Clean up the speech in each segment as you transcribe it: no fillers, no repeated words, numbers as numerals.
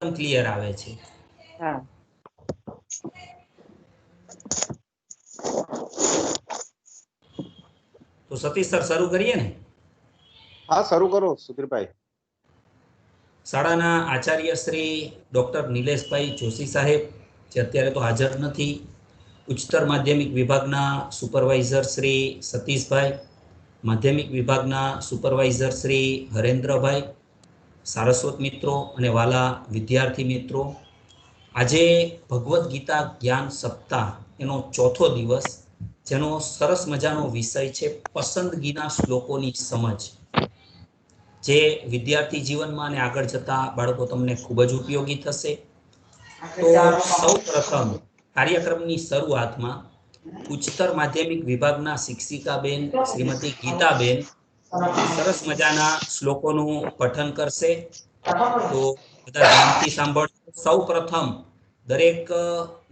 Clear આવે છે. હા. તો સતીશ સર શરૂ કરીએ ને? હા, શરૂ કરો સુધીરભાઈ. શાળાના આચાર્ય શ્રી ડૉક્ટર નિલેશભાઈ જોશી સાહેબ, જે અત્યારે તો હાજર નથી, ઉચ્ચતર માધ્યમિક વિભાગના સુપરવાઇઝર શ્રી સતીશભાઈ, માધ્યમિક વિભાગના સુપરવાઇઝર શ્રી હરેન્દ્રભાઈ, સારસ્વત મિત્રો અને વાલા વિદ્યાર્થી મિત્રો, આજે ભગવદ્ ગીતા જ્ઞાન સપ્તાહ એનો ચોથો દિવસ, જેનો સરસ મજાનો વિષય છે પસંદગીના શ્લોકોની સમજ, જે વિદ્યાર્થી જીવનમાં અને આગળ જતા બાળકો તમને ખૂબ જ ઉપયોગી થશે. તો સૌ પ્રથમ કાર્યક્રમની શરૂઆતમાં ઉચ્ચતર માધ્યમિક વિભાગના શિક્ષિકાબેન શ્રીમતી ગીતાબેન સરસ મજાના શ્લોકોનું પઠન કરશે. તો બધા ધ્યાનથી સાંભળો. સૌ પ્રથમ દરેક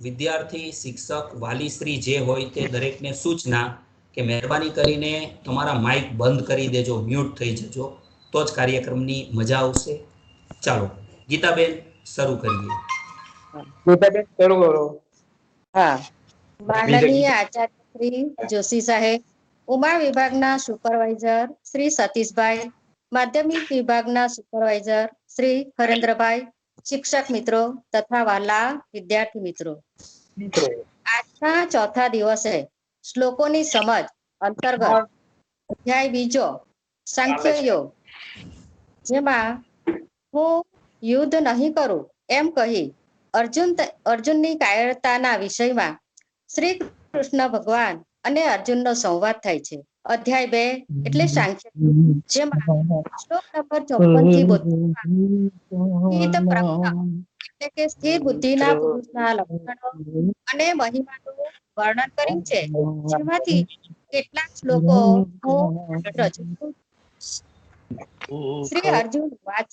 વિદ્યાર્થી, શિક્ષક, વાલીશ્રી જે હોય તે દરેકને સૂચના કે મહેરબાની કરીને તમારા માઇક બંધ કરી દેજો, મ્યુટ થઈ જજો, તો જ કાર્યક્રમની મજા આવશે. ચાલો ગીતાબેન શરૂ કરીએ. ગીતાબેન શરૂ કરો. હા. માનનીય આચાર્ય શ્રી જોશી સાહેબ, ઉમા વિભાગના સુપરવાઇઝર શ્રી સતીશભાઈ, માધ્યમિક વિભાગના સુપરવાઇઝર શ્રી હરેન્દ્રભાઈ, શિક્ષક મિત્રો તથા વાલા વિદ્યાર્થી મિત્રો, આજના ચોથા દિવસે શ્લોકોની સમજ અંતર્ગત અધ્યાય બીજો સાંખ્ય યોગ, જેમાં હું યુદ્ધ નહીં કરું એમ કહી અર્જુનની કાયરતાના વિષયમાં શ્રી કૃષ્ણ ભગવાન અને અર્જુનનો સંવાદ થાય છે. અધ્યાય 2 એટલે સાંખ્ય યોગ, જેમાં શ્લોક નંબર 54 થી 72 એટલે કે સ્થિર બુદ્ધિના પુરુષના લક્ષણો અને મહિમાનું વર્ણન કર્યું છે, જેમાંથી કેટલાક શ્લોકો હું રજૂ કરું. શ્રી અર્જુન વાચ,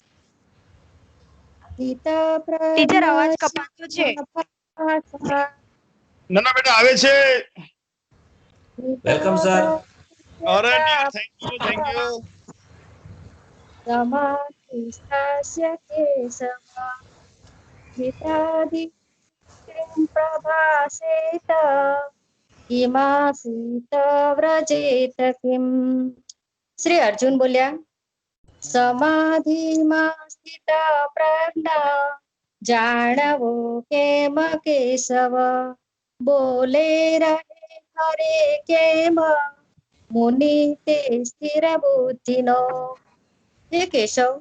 ગીતા ટીચર અવાજ કપાતો છે. ના બેટા આવે છે. Welcome sir. અરે થેન્ક યુ. સમાધિ સ્થાસ્ય કેશવ ગીતાદિ પ્રભાસેત કિમાસીત વ્રજેત કિમ. શ્રી અર્જુન બોલ્યા, સમાધિમાં સ્થિત પ્રજ્ઞા જાણવો કેમ કેશવ, બોલે રહે હરે કેમ મુનિ તે સ્થિર બુદ્ધિનો. હે કેશવ,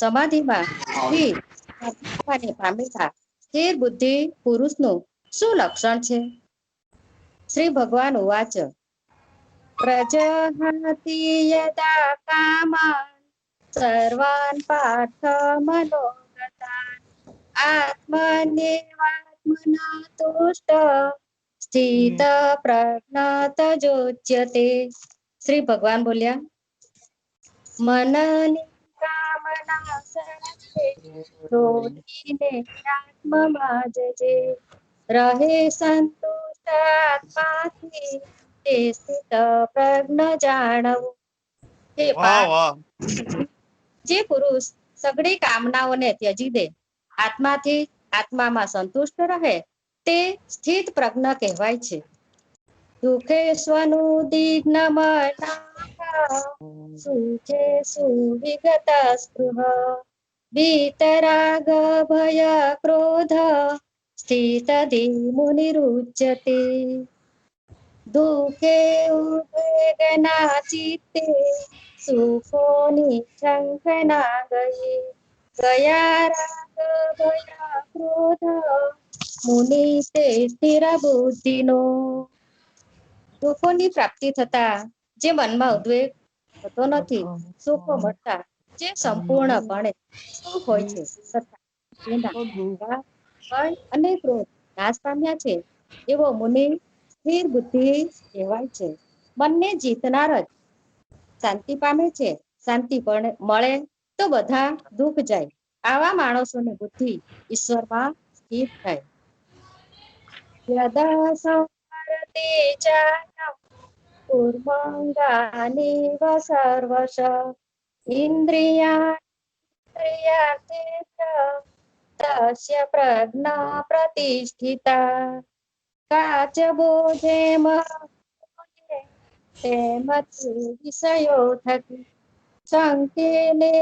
સમાધિમાં પામેલા સ્થિર બુદ્ધિ પુરુષનું શું લક્ષણ છે? શ્રી ભગવાન ઉવાચ, પ્રજહાતિ યદા કામાન સર્વાન પાર્થ મનોગતાન આત્મન્યેવાત્મના તુષ્ટ સ્થિત પ્રજ્ઞ તજોચ્યતે. શ્રી ભગવાન બોલ્યા, મનની કામના સર્વે છોડીને આત્મમાં જજે, રહે સંતુષ્ટ આત્માથી તે સ્થિત પ્રજ્ઞ જાણવું. હે પાર્થ, જે પુરુષ સગળી કામનાઓને ત્યજી દે, આત્માથી આત્મામાં સંતુષ્ટ રહે, તે સ્થિત પ્રજ્ઞ કહેવાય છે. દુઃખે સ્વનુદિગ્ન મના સુખે સુવિગત સ્પૃહ વીતરાગ ભય ક્રોધ સ્થિત મુનિરુચ્યતે. દુઃખે ઉદ્વેગના ચિત્તે સુખોની શંખના ગયા રાગ ભય ક્રોધ મુનિ તે સ્થિર બુદ્ધિનો. સુખોની પ્રાપ્તિ થતા જે મનમાં ઉદ્વેગ થતો નથી, સુખો મળતા જે સંપૂર્ણપણે સુખ હોય છે, તથા જેના રાગ, ભય અને ક્રોધ નાશ પામ્યા છે, એવો મુનિ સ્થિર બુદ્ધિ કહેવાય છે. મનને જીતનાર જ શાંતિ પામે છે. શાંતિ મળે તો બધા દુઃખ જાય. આવા માણસોની બુદ્ધિ ઈશ્વરમાં સ્થિર થાય. યદા સંવરતે ચાયમ કુર્મંગાનિવ સર્વશ ઇન્દ્રિયાર્થેભ્ય तस्य प्रज्ञा प्रतिष्ठिता काचबो जेम तेमથી વિષયો થકી સંકેલે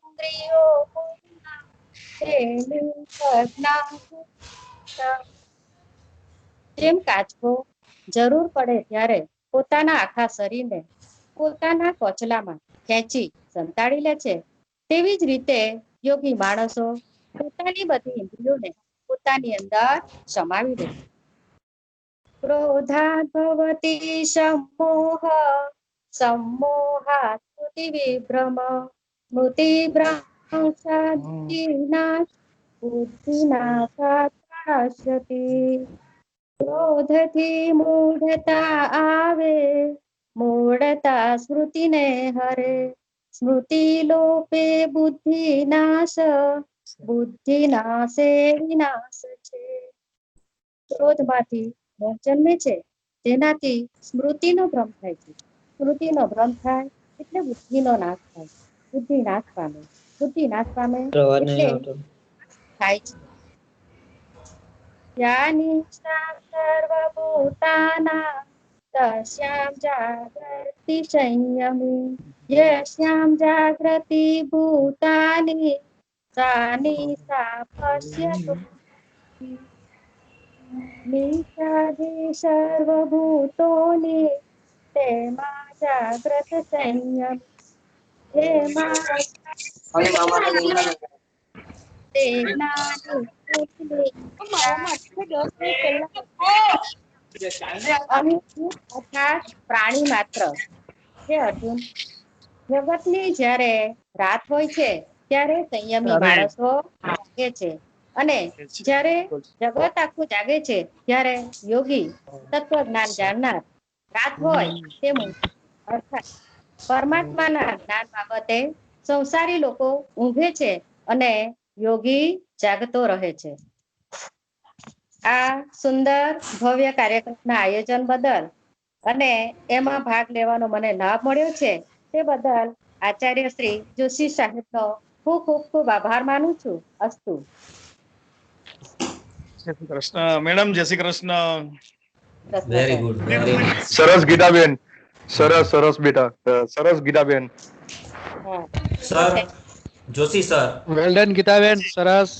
ઇન્દ્રિયો પૂર્ણા તેની પ્રજ્ઞા પૂર્ણા. જેમ કાચબો જરૂર પડે ત્યારે પોતાના આખા શરીરને પોતાના કોચલામાં ખેંચી સંતાડી લે છે, તેવી જ રીતે યોગી માણસો પોતાની બધી ઇન્દ્રિયોને પોતાની અંદર સમાવી લે છે. ક્રોધાત ભવતી સમોહ સમોહાત સ્મૃતિ વિભ્રમ સ્મૃતિ ભ્રંશાદીનાશ બુદ્ધિનાશાત પ્રણશ્યતિ. ક્રોધથી મૂઢતા આવે મૂઢતા સ્મૃતિને હરે સ્મૃતિ લોપે બુદ્ધિ નાશ બુદ્ધિ નાશે વિનાશ છે. ક્રોધમાંથી મોહ જન્મે છે, તેનાથી સ્મૃતિનો ભ્રમ થાય છે. સ્મૃતિનો ભ્રમ થાય એટલે બુદ્ધિનો નાશ થાય. બુદ્ધિ નાશ પામે, બુદ્ધિ નાશ પામે એટલે થાય છે. યાનિષ્ઠા સર્વભૂતાનાં તસ્યાં જાગૃતિ સંયમી યસ્યાં જાગૃતિ ભૂતાનિ सा નિશા પશ્યતુ. નિષાદે સર્વભૂતોની તેમાં જાગ્રત સંયમ તેમાં તે જ્ઞાની અર્થાત પ્રાણી માત્ર. હે અર્જુન, જગતની જ્યારે રાત હોય છે ત્યારે સંયમી માણસો જાગે છે, અને જ્યારે જગત આખું જાગે છે ત્યારે યોગી તત્વજ્ઞાન જાણનાર રાત હોય તે અર્થાત પરમાત્માના જ્ઞાન બાબતે સંસારી લોકો ઊંઘે છે અને યોગી જાગતો રહે છે. આ સુંદર ભવ્ય કાર્યક્રમના આયોજન બદલ અને એમાં ભાગ લેવાનો મને લાભ મળ્યો છે તે બદલ આચાર્ય શ્રી જોશી સાહેબનો ખૂબ ખૂબ ખૂબ આભાર માનું છું. અસ્તુ. જય શ્રી કૃષ્ણ મેડમ, જય Shri Krishna. Very good, very nice. સરસ ગીતાબેન, સરસ સરસ બેટા, સરસ Gitaben. Sir, Joshi sir, well done Gitaben, સરસ.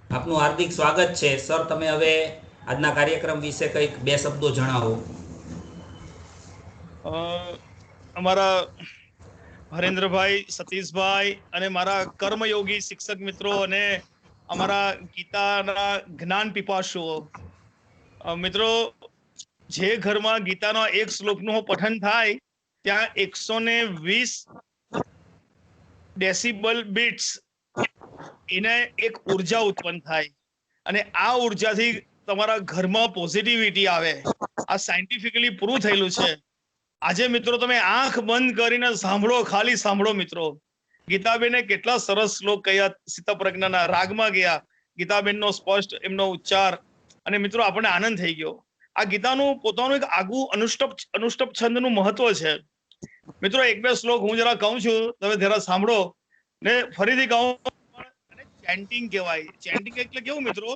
આપનું હાર્દિક સ્વાગત છે. સર, તમે હવે આજના કાર્યક્રમ વિશે કંઈક બે શબ્દો જણાવો. અમારા હરેન્દ્રભાઈ, સતીશભાઈ અને મારા કર્મયોગી શિક્ષક મિત્રો અને અમારા ગીતાના જ્ઞાન પીપાસુઓ મિત્રો, જે ઘરમાં ગીતાનો એક શ્લોકનું પઠન થાય ત્યાં 120 ડેસિબલ બીટ્સ એને એક ઉર્જા ઉત્પન્ન થાય અને આ ઉર્જાથી તમારા ઘરમાં પોઝિટિવિટી આવે. આ સાયન્ટિફિકલી પ્રૂવ થયેલું છે. આજે મિત્રો તમે આંખ બંધ કરીને સાંભળો, ખાલી સાંભળો મિત્રો. ગીતાબેને કેટલા સરસ શ્લોક કહ્યા, સિદ્ધપ્રજ્ઞાના રાગમાં ગયા, ગીતાબેનનો સ્પષ્ટ એમનો ઉચ્ચાર, અને મિત્રો આપણને આનંદ થઈ ગયો. આ ગીતાનું પોતાનું એક આગવું અનુષ્ટપ છંદનું મહત્વ છે. મિત્રો એક બે શ્લોક હું જરા કહું છું, તમે જરા સાંભળો ને ફરીથી કહું. ચેન્ટિંગ કહેવાય. ચેન્ટિંગ એટલે કેવું મિત્રો,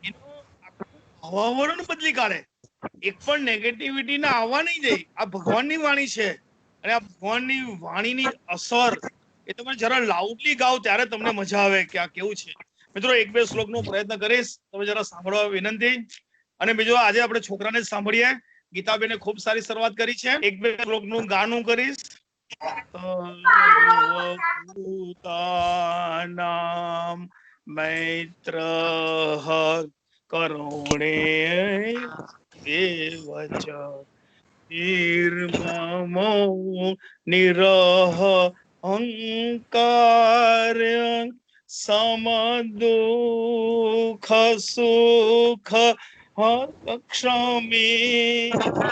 એનું વાતાવરણ બદલી કાઢે. એક પણ નેગેટિવિટી ના આવવા નહીં દે. આ ભગવાનની વાણી છે અને આ ભગવાનની વાણીની અસર એ તમે જરા લાઉડલી ગાઓ ત્યારે તમને મજા આવે કે આ કેવું છે. મિત્રો એક બે શ્લોકનો પ્રયત્ન કરીશ, તમે જરા સાંભળવા વિનંતી. અને બીજું આજે આપણે છોકરાને જ સાંભળીએ. ગીતાબેને ખૂબ સારી શરૂઆત કરી છે. એક બે શ્લોકનું ગાનું કરીશ. ભૂતાનામ મૈત્રઃ કરુણે દેવચ નિર્મમો નિરહ અહંકાર્ય સમદુઃખ સુખ ક્ષમી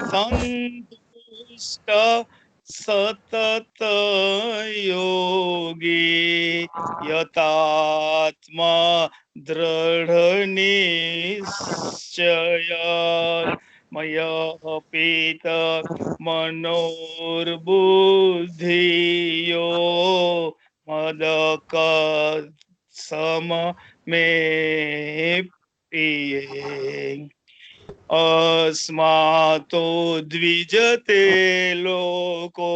સંતુષ્ટ સતત યોગી યતાત્મા દ્રઢ નિશ્ચય મયપીત મનોર્બુદ્ધિયો મદક सम में प्रिय अस्मातो द्विजते लोको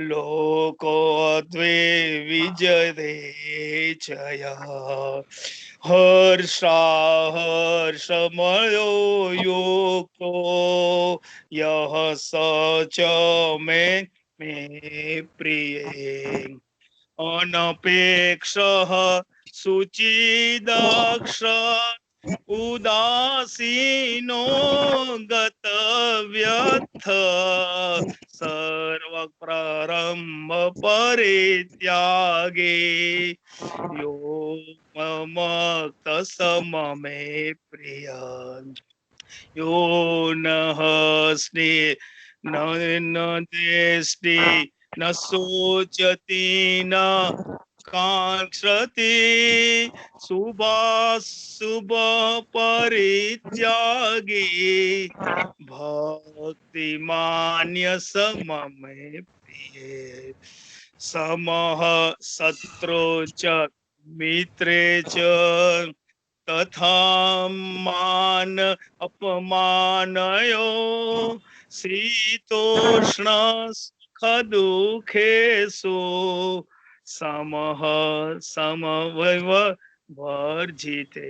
लोको द्वे विजते चया हर्षा हर्षमयो युक्तो यः स च मे प्रिय अनपेक्षः शुचिदक्ष उदासीनो गतव्यथ सर्वप्रारम्भ परित्यागे यो ममक्तसममे प्रिय यो नः स्नेह न देष्टि न शोचति न कांक्षति शुभ परित्यागी भक्तिमान्य सममे प्रिय समः शत्रु च मित्रे च तथा मान अपमानयो शीतोष्ण सुख दुखेषु समः समवैव वर्जिते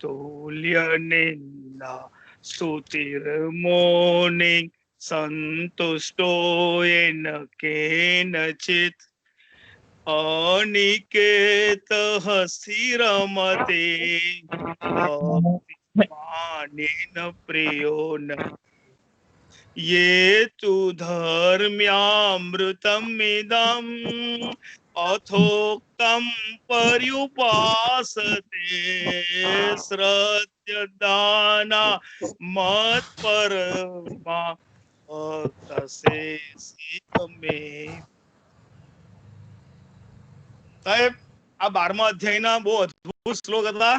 तुल्य निन्दा स्तुतिर्मौनि संतुष्टो येन केनचित् अनिकेतः स्थिरमते भक्तिमानेन प्रियो न ये तु धर्म्यामृतमिदम् अथोक्तं पर्युपासते श्रद्धदाना मत्परमा भक्तसे सीतमे। સાહેબ આ 12મા અધ્યાયના બહુ અદ્ભુત શ્લોક હતા.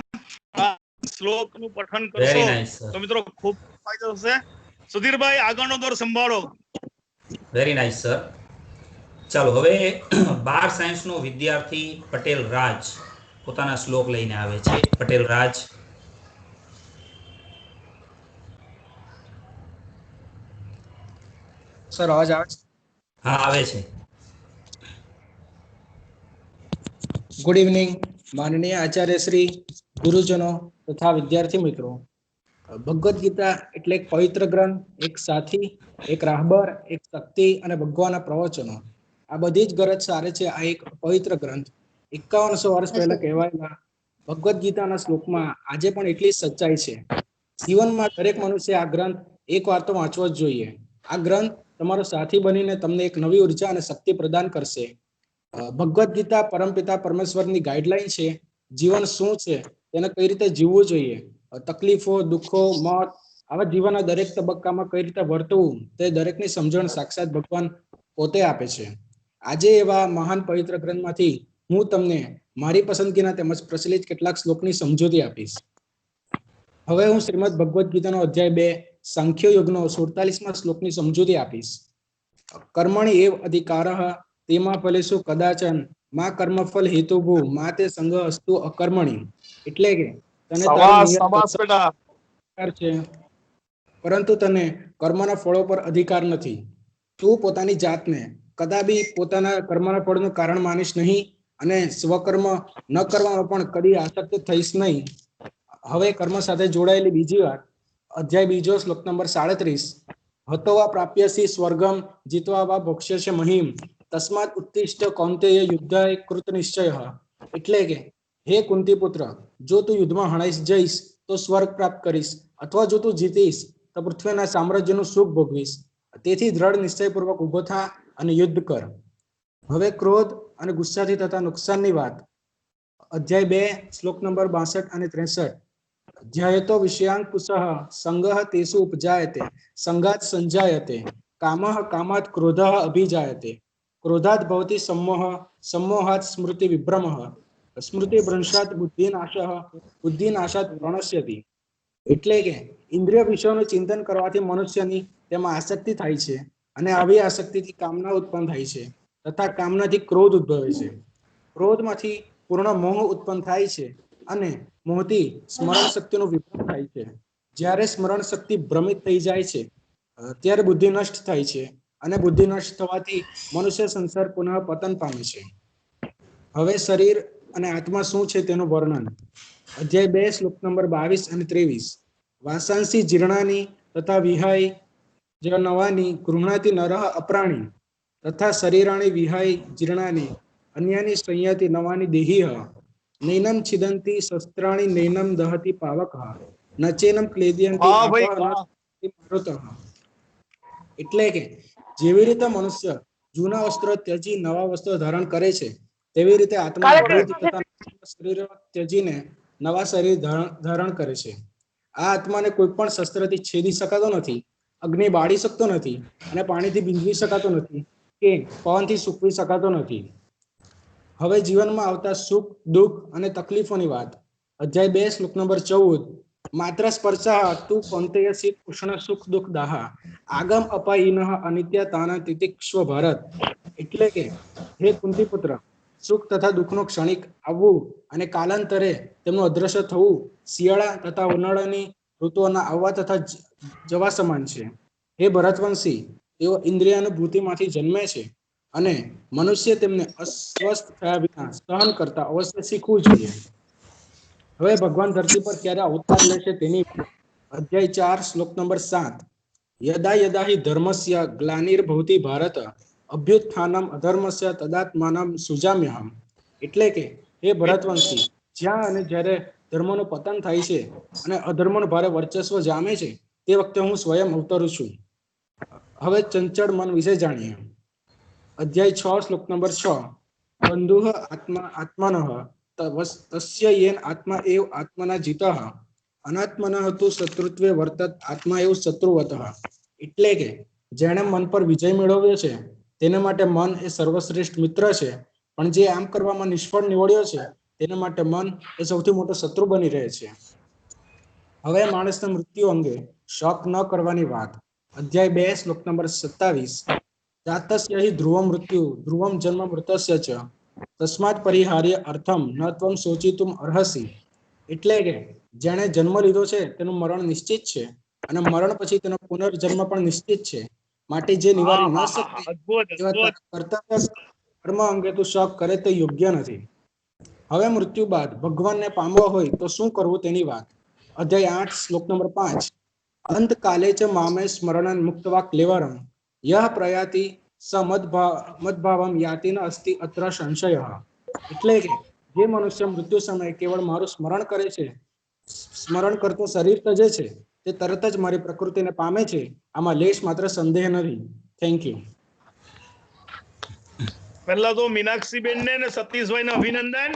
આ શ્લોકનું પઠન વેરી કરશો નાઇસ સર, તો મિત્રો ખૂબ ફાયદો થશે. સુધીરભાઈ આગળનો દોર સંભાળો. Very nice sir. ચાલો હવે 12 સાયન્સનો વિદ્યાર્થી પટેલ રાજ પોતાના શ્લોક લઈને આવે છે. પટેલ રાજ. સર અવાજ આવે છે? હા આવે છે. ગુડ ઇવનિંગ માનનીય આચાર્ય શ્રી, ગુરુજનો તથા વિદ્યાર્થી મિત્રો. ભગવદ્ ગીતા એટલે એક પવિત્ર ગ્રંથ, એક સાથી, એક રાહબર, એક શક્તિ અને ભગવાનના પ્રવચનો. આ બધી જ ગરજ સારે છે આ એક પવિત્ર ગ્રંથ. 5100 વર્ષ પહેલા કહેવાયેલા ભગવદ્ ગીતાના શ્લોકમાં આજે પણ એટલી સચ્ચાઈ છે. જીવનમાં દરેક મનુષ્ય આ ગ્રંથ એક વાર તો વાંચવો જ જોઈએ. આ ગ્રંથ તમારો સાથી બનીને તમને એક નવી ઉર્જા અને શક્તિ પ્રદાન કરશે. ભગવદ્ ગીતા પરમપિતા પરમેશ્વરની ગાઈડલાઈન છે. જીવન શું છે, તેને કઈ રીતે જીવવું જોઈએ, તકલીફો, દુઃખો, મોત, આવા જીવનના દરેક તબક્કામાં કઈ રીતે વર્તવું, તે દરેકની સમજણ સાક્ષાત ભગવાન પોતે આપે છે. આજે એવા મહાન પવિત્ર ગ્રંથમાંથી હું તમને મારી પસંદગીના તેમજ પ્રચલિત કેટલાક શ્લોકની સમજૂતી આપીશ. હવે હું શ્રીમદ ભગવદ્ ગીતાનો અધ્યાય 2 સાંખ્ય યોગનો 47મા શ્લોકની સમજૂતી આપીશ. કર્મણિ એવ અધિકારઃ તેમાં ફલેષુ કદાચન મા કર્મફલ હેતુભૂ મા તે સંગ અસ્તુ અકર્મણી. એટલે કે તને તારો અધિકાર છે, પરંતુ તને કર્મના ફળો પર અધિકાર નથી. તું પોતાની જાતને કદાપી પોતાના કર્મના ફળનું કારણ માનીશ નહીં અને સ્વકર્મ ન કરવામાં પણ કદી આસક્ત થઈશ નહીં. હવે કર્મ સાથે જોડાયેલી બીજી વાત, અધ્યાય 2 શ્લોક નંબર 37. હતોવા પ્રાપ્યસી સ્વર્ગમ જીતવા વા ભોક્ષ્યસે મહિમ તસ્માત ઉત્તિષ્ઠ કૌંતેય યુદ્ધાય કૃત નિશ્ચય. એટલે કે હે કુંતી પુત્ર, જો તું યુદ્ધમાં હણાઈ જઈશ તો સ્વર્ગ પ્રાપ્ત કરીશ, અથવા જો તું જીતીશ તો પૃથ્વીના સામ્રાજ્યનું સુખ ભોગવીશ. તેથી દ્રઢ નિશ્ચયપૂર્વક ઉભો થા અને યુદ્ધ કર. હવે ક્રોધ અને ગુસ્સાથી થતા નુકસાનની વાત, અધ્યાય 2 શ્લોક નંબર 62 અને 63. ધ્યાયતો વિષયાંક પુષઃ સંગઃ તેષુ ઉપજાયતે સંગાત સંજાયતે કામઃ કામાત ક્રોધઃ અભિજાયતે ક્રોધાત ભવતિ सम्मोह सम्मोहात् स्मृति विभ्रमः સ્મૃતિ ભ્રંશાત બુદ્ધિનાશઃ બુદ્ધિનાશાત પ્રણશ્યતિ. એટલે કે ઇન્દ્રિય વિષયોનું ચિંતન કરવાથી મનુષ્યની તેમાં આસક્તિ થાય છે અને આવી આસક્તિથી કામના ઉત્પન્ન થાય છે તથા કામનાથી ક્રોધ ઉદ્ભવે છે. ક્રોધમાંથી પૂર્ણ મોહ ઉત્પન્ન થાય છે અને મોહથી સ્મરણ શક્તિનો વિભ્રમ થાય છે. જ્યારે સ્મરણ શક્તિ ભ્રમિત થઈ જાય છે ત્યારે બુદ્ધિ નષ્ટ થાય છે અને બુદ્ધિ નષ્ટ થવાથી મનુષ્ય સંસાર પુનઃ પતન પામે છે. હવે શરીર અને આત્મા શું છે તેનું વર્ણન. અધ્યાય 2 શ્લોક નંબર 22 અને 23. વાસાંસી જીર્ણાની તથા વિહાય જ નવાની ગૃહણાતિ નરઃ અપ્રાણી તથા શરીરાણી વિહાય જીર્ણાની અન્યાની સંયાતિ નવાની દેહીહ નૈનમ છિદંતી શસ્ત્રાણી નૈનમ દહતી પાવકઃ નચેનમ ક્લેદયંતી વાહ ભાઈ આપઃ વાહ. મારુતઃ. એટલે કે જેવી રીતે મનુષ્ય જૂના વસ્ત્રો ત્યજી નવા વસ્ત્રો ધારણ કરે છે તેવી રીતે આત્મા વૃદ્ધ તથા શરીર ત્યજીને નવા શરીર ધારણ કરે છે. આ આત્માને કોઈ પણ શસ્ત્રથી છેદી શકાતો નથી, અગ્નિ બાળી શકતો નથી અને પાણીથી ભીંજવી શકાતો નથી કે પવનથી સૂકવી શકાતો નથી. હવે જીવનમાં આવતા સુખ દુઃખ અને તકલીફોની વાત. અધ્યાય 2 શ્લોક નંબર 14. માત્ર સ્પર્શા તું કૌંતેય શીત ઉષ્ણ સુખ દુઃખ દાહા આગમ અપાયિનઃ અનિત્ય તાના તિતિક્ષવ ભારત. એટલે કે હે કુંતી પુત્ર, સુખ તથા દુઃખનો ક્ષણિક આવવું અને કાલાંતરે તેમનું અદ્રશ્ય થવું શિયાળા તથા ઉનાળાની ઋતુઓના આવવા તથા જવા સમાન છે. હે ભરતવંશી, તેઓ ઇન્દ્રિયાનુભૂતિમાંથી જન્મે છે અને મનુષ્ય તેમને અસ્વસ્થ થયા વિના સહન કરતા અવશ્ય શીખવું જોઈએ. હવે ભગવાન ધરતી પર ક્યારે અવતાર લેશે તેની અધ્યાય 4 શ્લોક નંબર 7. યદા યદા હિ ધર્મસ્ય ગ્લાનિર્ભવતિ ભારત અભ્યુત્થાનમ અધર્મસ્ય તદાત્માનમ સુજામ્યહમ. એટલે કે હે ભરતવંશી, જ્યાં અને જ્યારે ધર્મનું પતન થાય છે અને અધર્મનું ભારે વર્ચસ્વ જામે છે તે વખતે હું સ્વયં અવતરું છું. હવે ચંચળ મન વિશે જાણીએ. અધ્યાય 6 શ્લોક નંબર 6. બંધુઃ આત્મા આત્મનઃ તસ્ય યેન આત્મા એવ આત્મના જીતઃ અનાત્મનઃ તુ શત્રુત્વે વર્તત આત્મા એવ શત્રુવતઃ. એટલે કે જેણે મન પર વિજય મેળવ્યો છે તેને માટે મન એ સર્વશ્રેષ્ઠ મિત્ર છે, પણ જે આમ કરવામાં નિષ્ફળ નીવડ્યો છે તેના માટે મન એ સૌથી મોટો શત્રુ બની રહે છે. હવે માણસના મૃત્યુ અંગે શોક ન કરવાની વાત. અધ્યાય 2 શ્લોક નંબર 27. જાતસ્ય હિ ધ્રુવમ મૃત્યુ ધ્રુવમ જન્મ મૃતસ્ય ચ તસ્માત પરિહાર્ય અર્થમ ન ત્વમ શોચિતુમ અર્હસી. એટલે કે જેણે જન્મ લીધો છે તેનું મરણ નિશ્ચિત છે અને મરણ પછી તેનો પુનર્જન્મ પણ નિશ્ચિત છે. માટે જે નિવારી ન શકે અદ્ભુત એવા અદ્ભુત. કર્તવ્ય કર્મ અંગે તું શોક કરે તે યોગ્ય નથી. હવે મૃત્યુ બાદ ભગવાનને પામવા હોય તો શું કરવું તેની વાત. અધ્યાય 8 શ્લોક નંબર 5. અંતકાલે ચ મામે સ્મરણન મુક્તવા ક્લેવરમ યહ પ્રયાતિ સ મદભાવમ યાતિ ન અસ્તિ અત્ર સંશય. એટલે કે જે મનુષ્ય મૃત્યુ સમયે કેવળ મારું સ્મરણ કરે છે, સ્મરણ કરતો શરીર તજે છે, તે તરત જ મારી પ્રકૃતિને પામે છે. આમાં લેશ માત્ર સંદેહ નથી. Thank you. પહેલા તો મીનાક્ષીબેન ને સતીશભાઈ ને અભિનંદન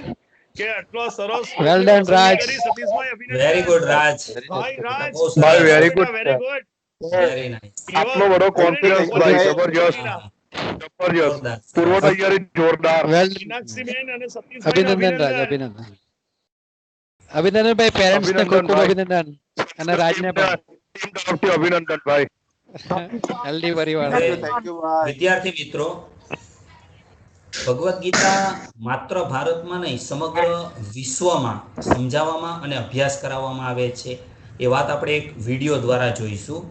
કે આટલો સરસ Well ટોપિક done, પસંદ Raj. કરી. સતીશભાઈ વેરી અભિનંદન. ગુડ રાજ. ભાઈ રાજ બહુ ભાઈ સરસ. Very good very good. Very nice. આટલો બધો કોન્ફિડન્સ ભાઈ જબરજસ્ત હા, જબરજસ્ત જોરદાર. પૂર્વ તૈયારી જોરદાર. Well, મીનાક્ષીબેન અને સતીશભાઈ ને અભિનંદન રાજ, અભિનંદન. અભિનંદન. અભિનંદન ભાઈ, પેરેન્ટ્સ ને ખૂબ અભિનંદન ખૂબ ભાઈ. અભિનંદન અને રાજને પણ. ટીમ તરફથી અભિનંદન ભાઈ. હેલ્ધી પરિવાર. હવે થેન્ક યુ ભાઈ. વિદ્યાર્થી મિત્રો, ભગવદ્ ગીતા માત્ર ભારતમાં નહીં સમગ્ર વિશ્વમાં સમજાવવામાં અને અભ્યાસ કરાવવામાં આવે છે. એ વાત આપણે એક વિડીયો દ્વારા જોઈશું.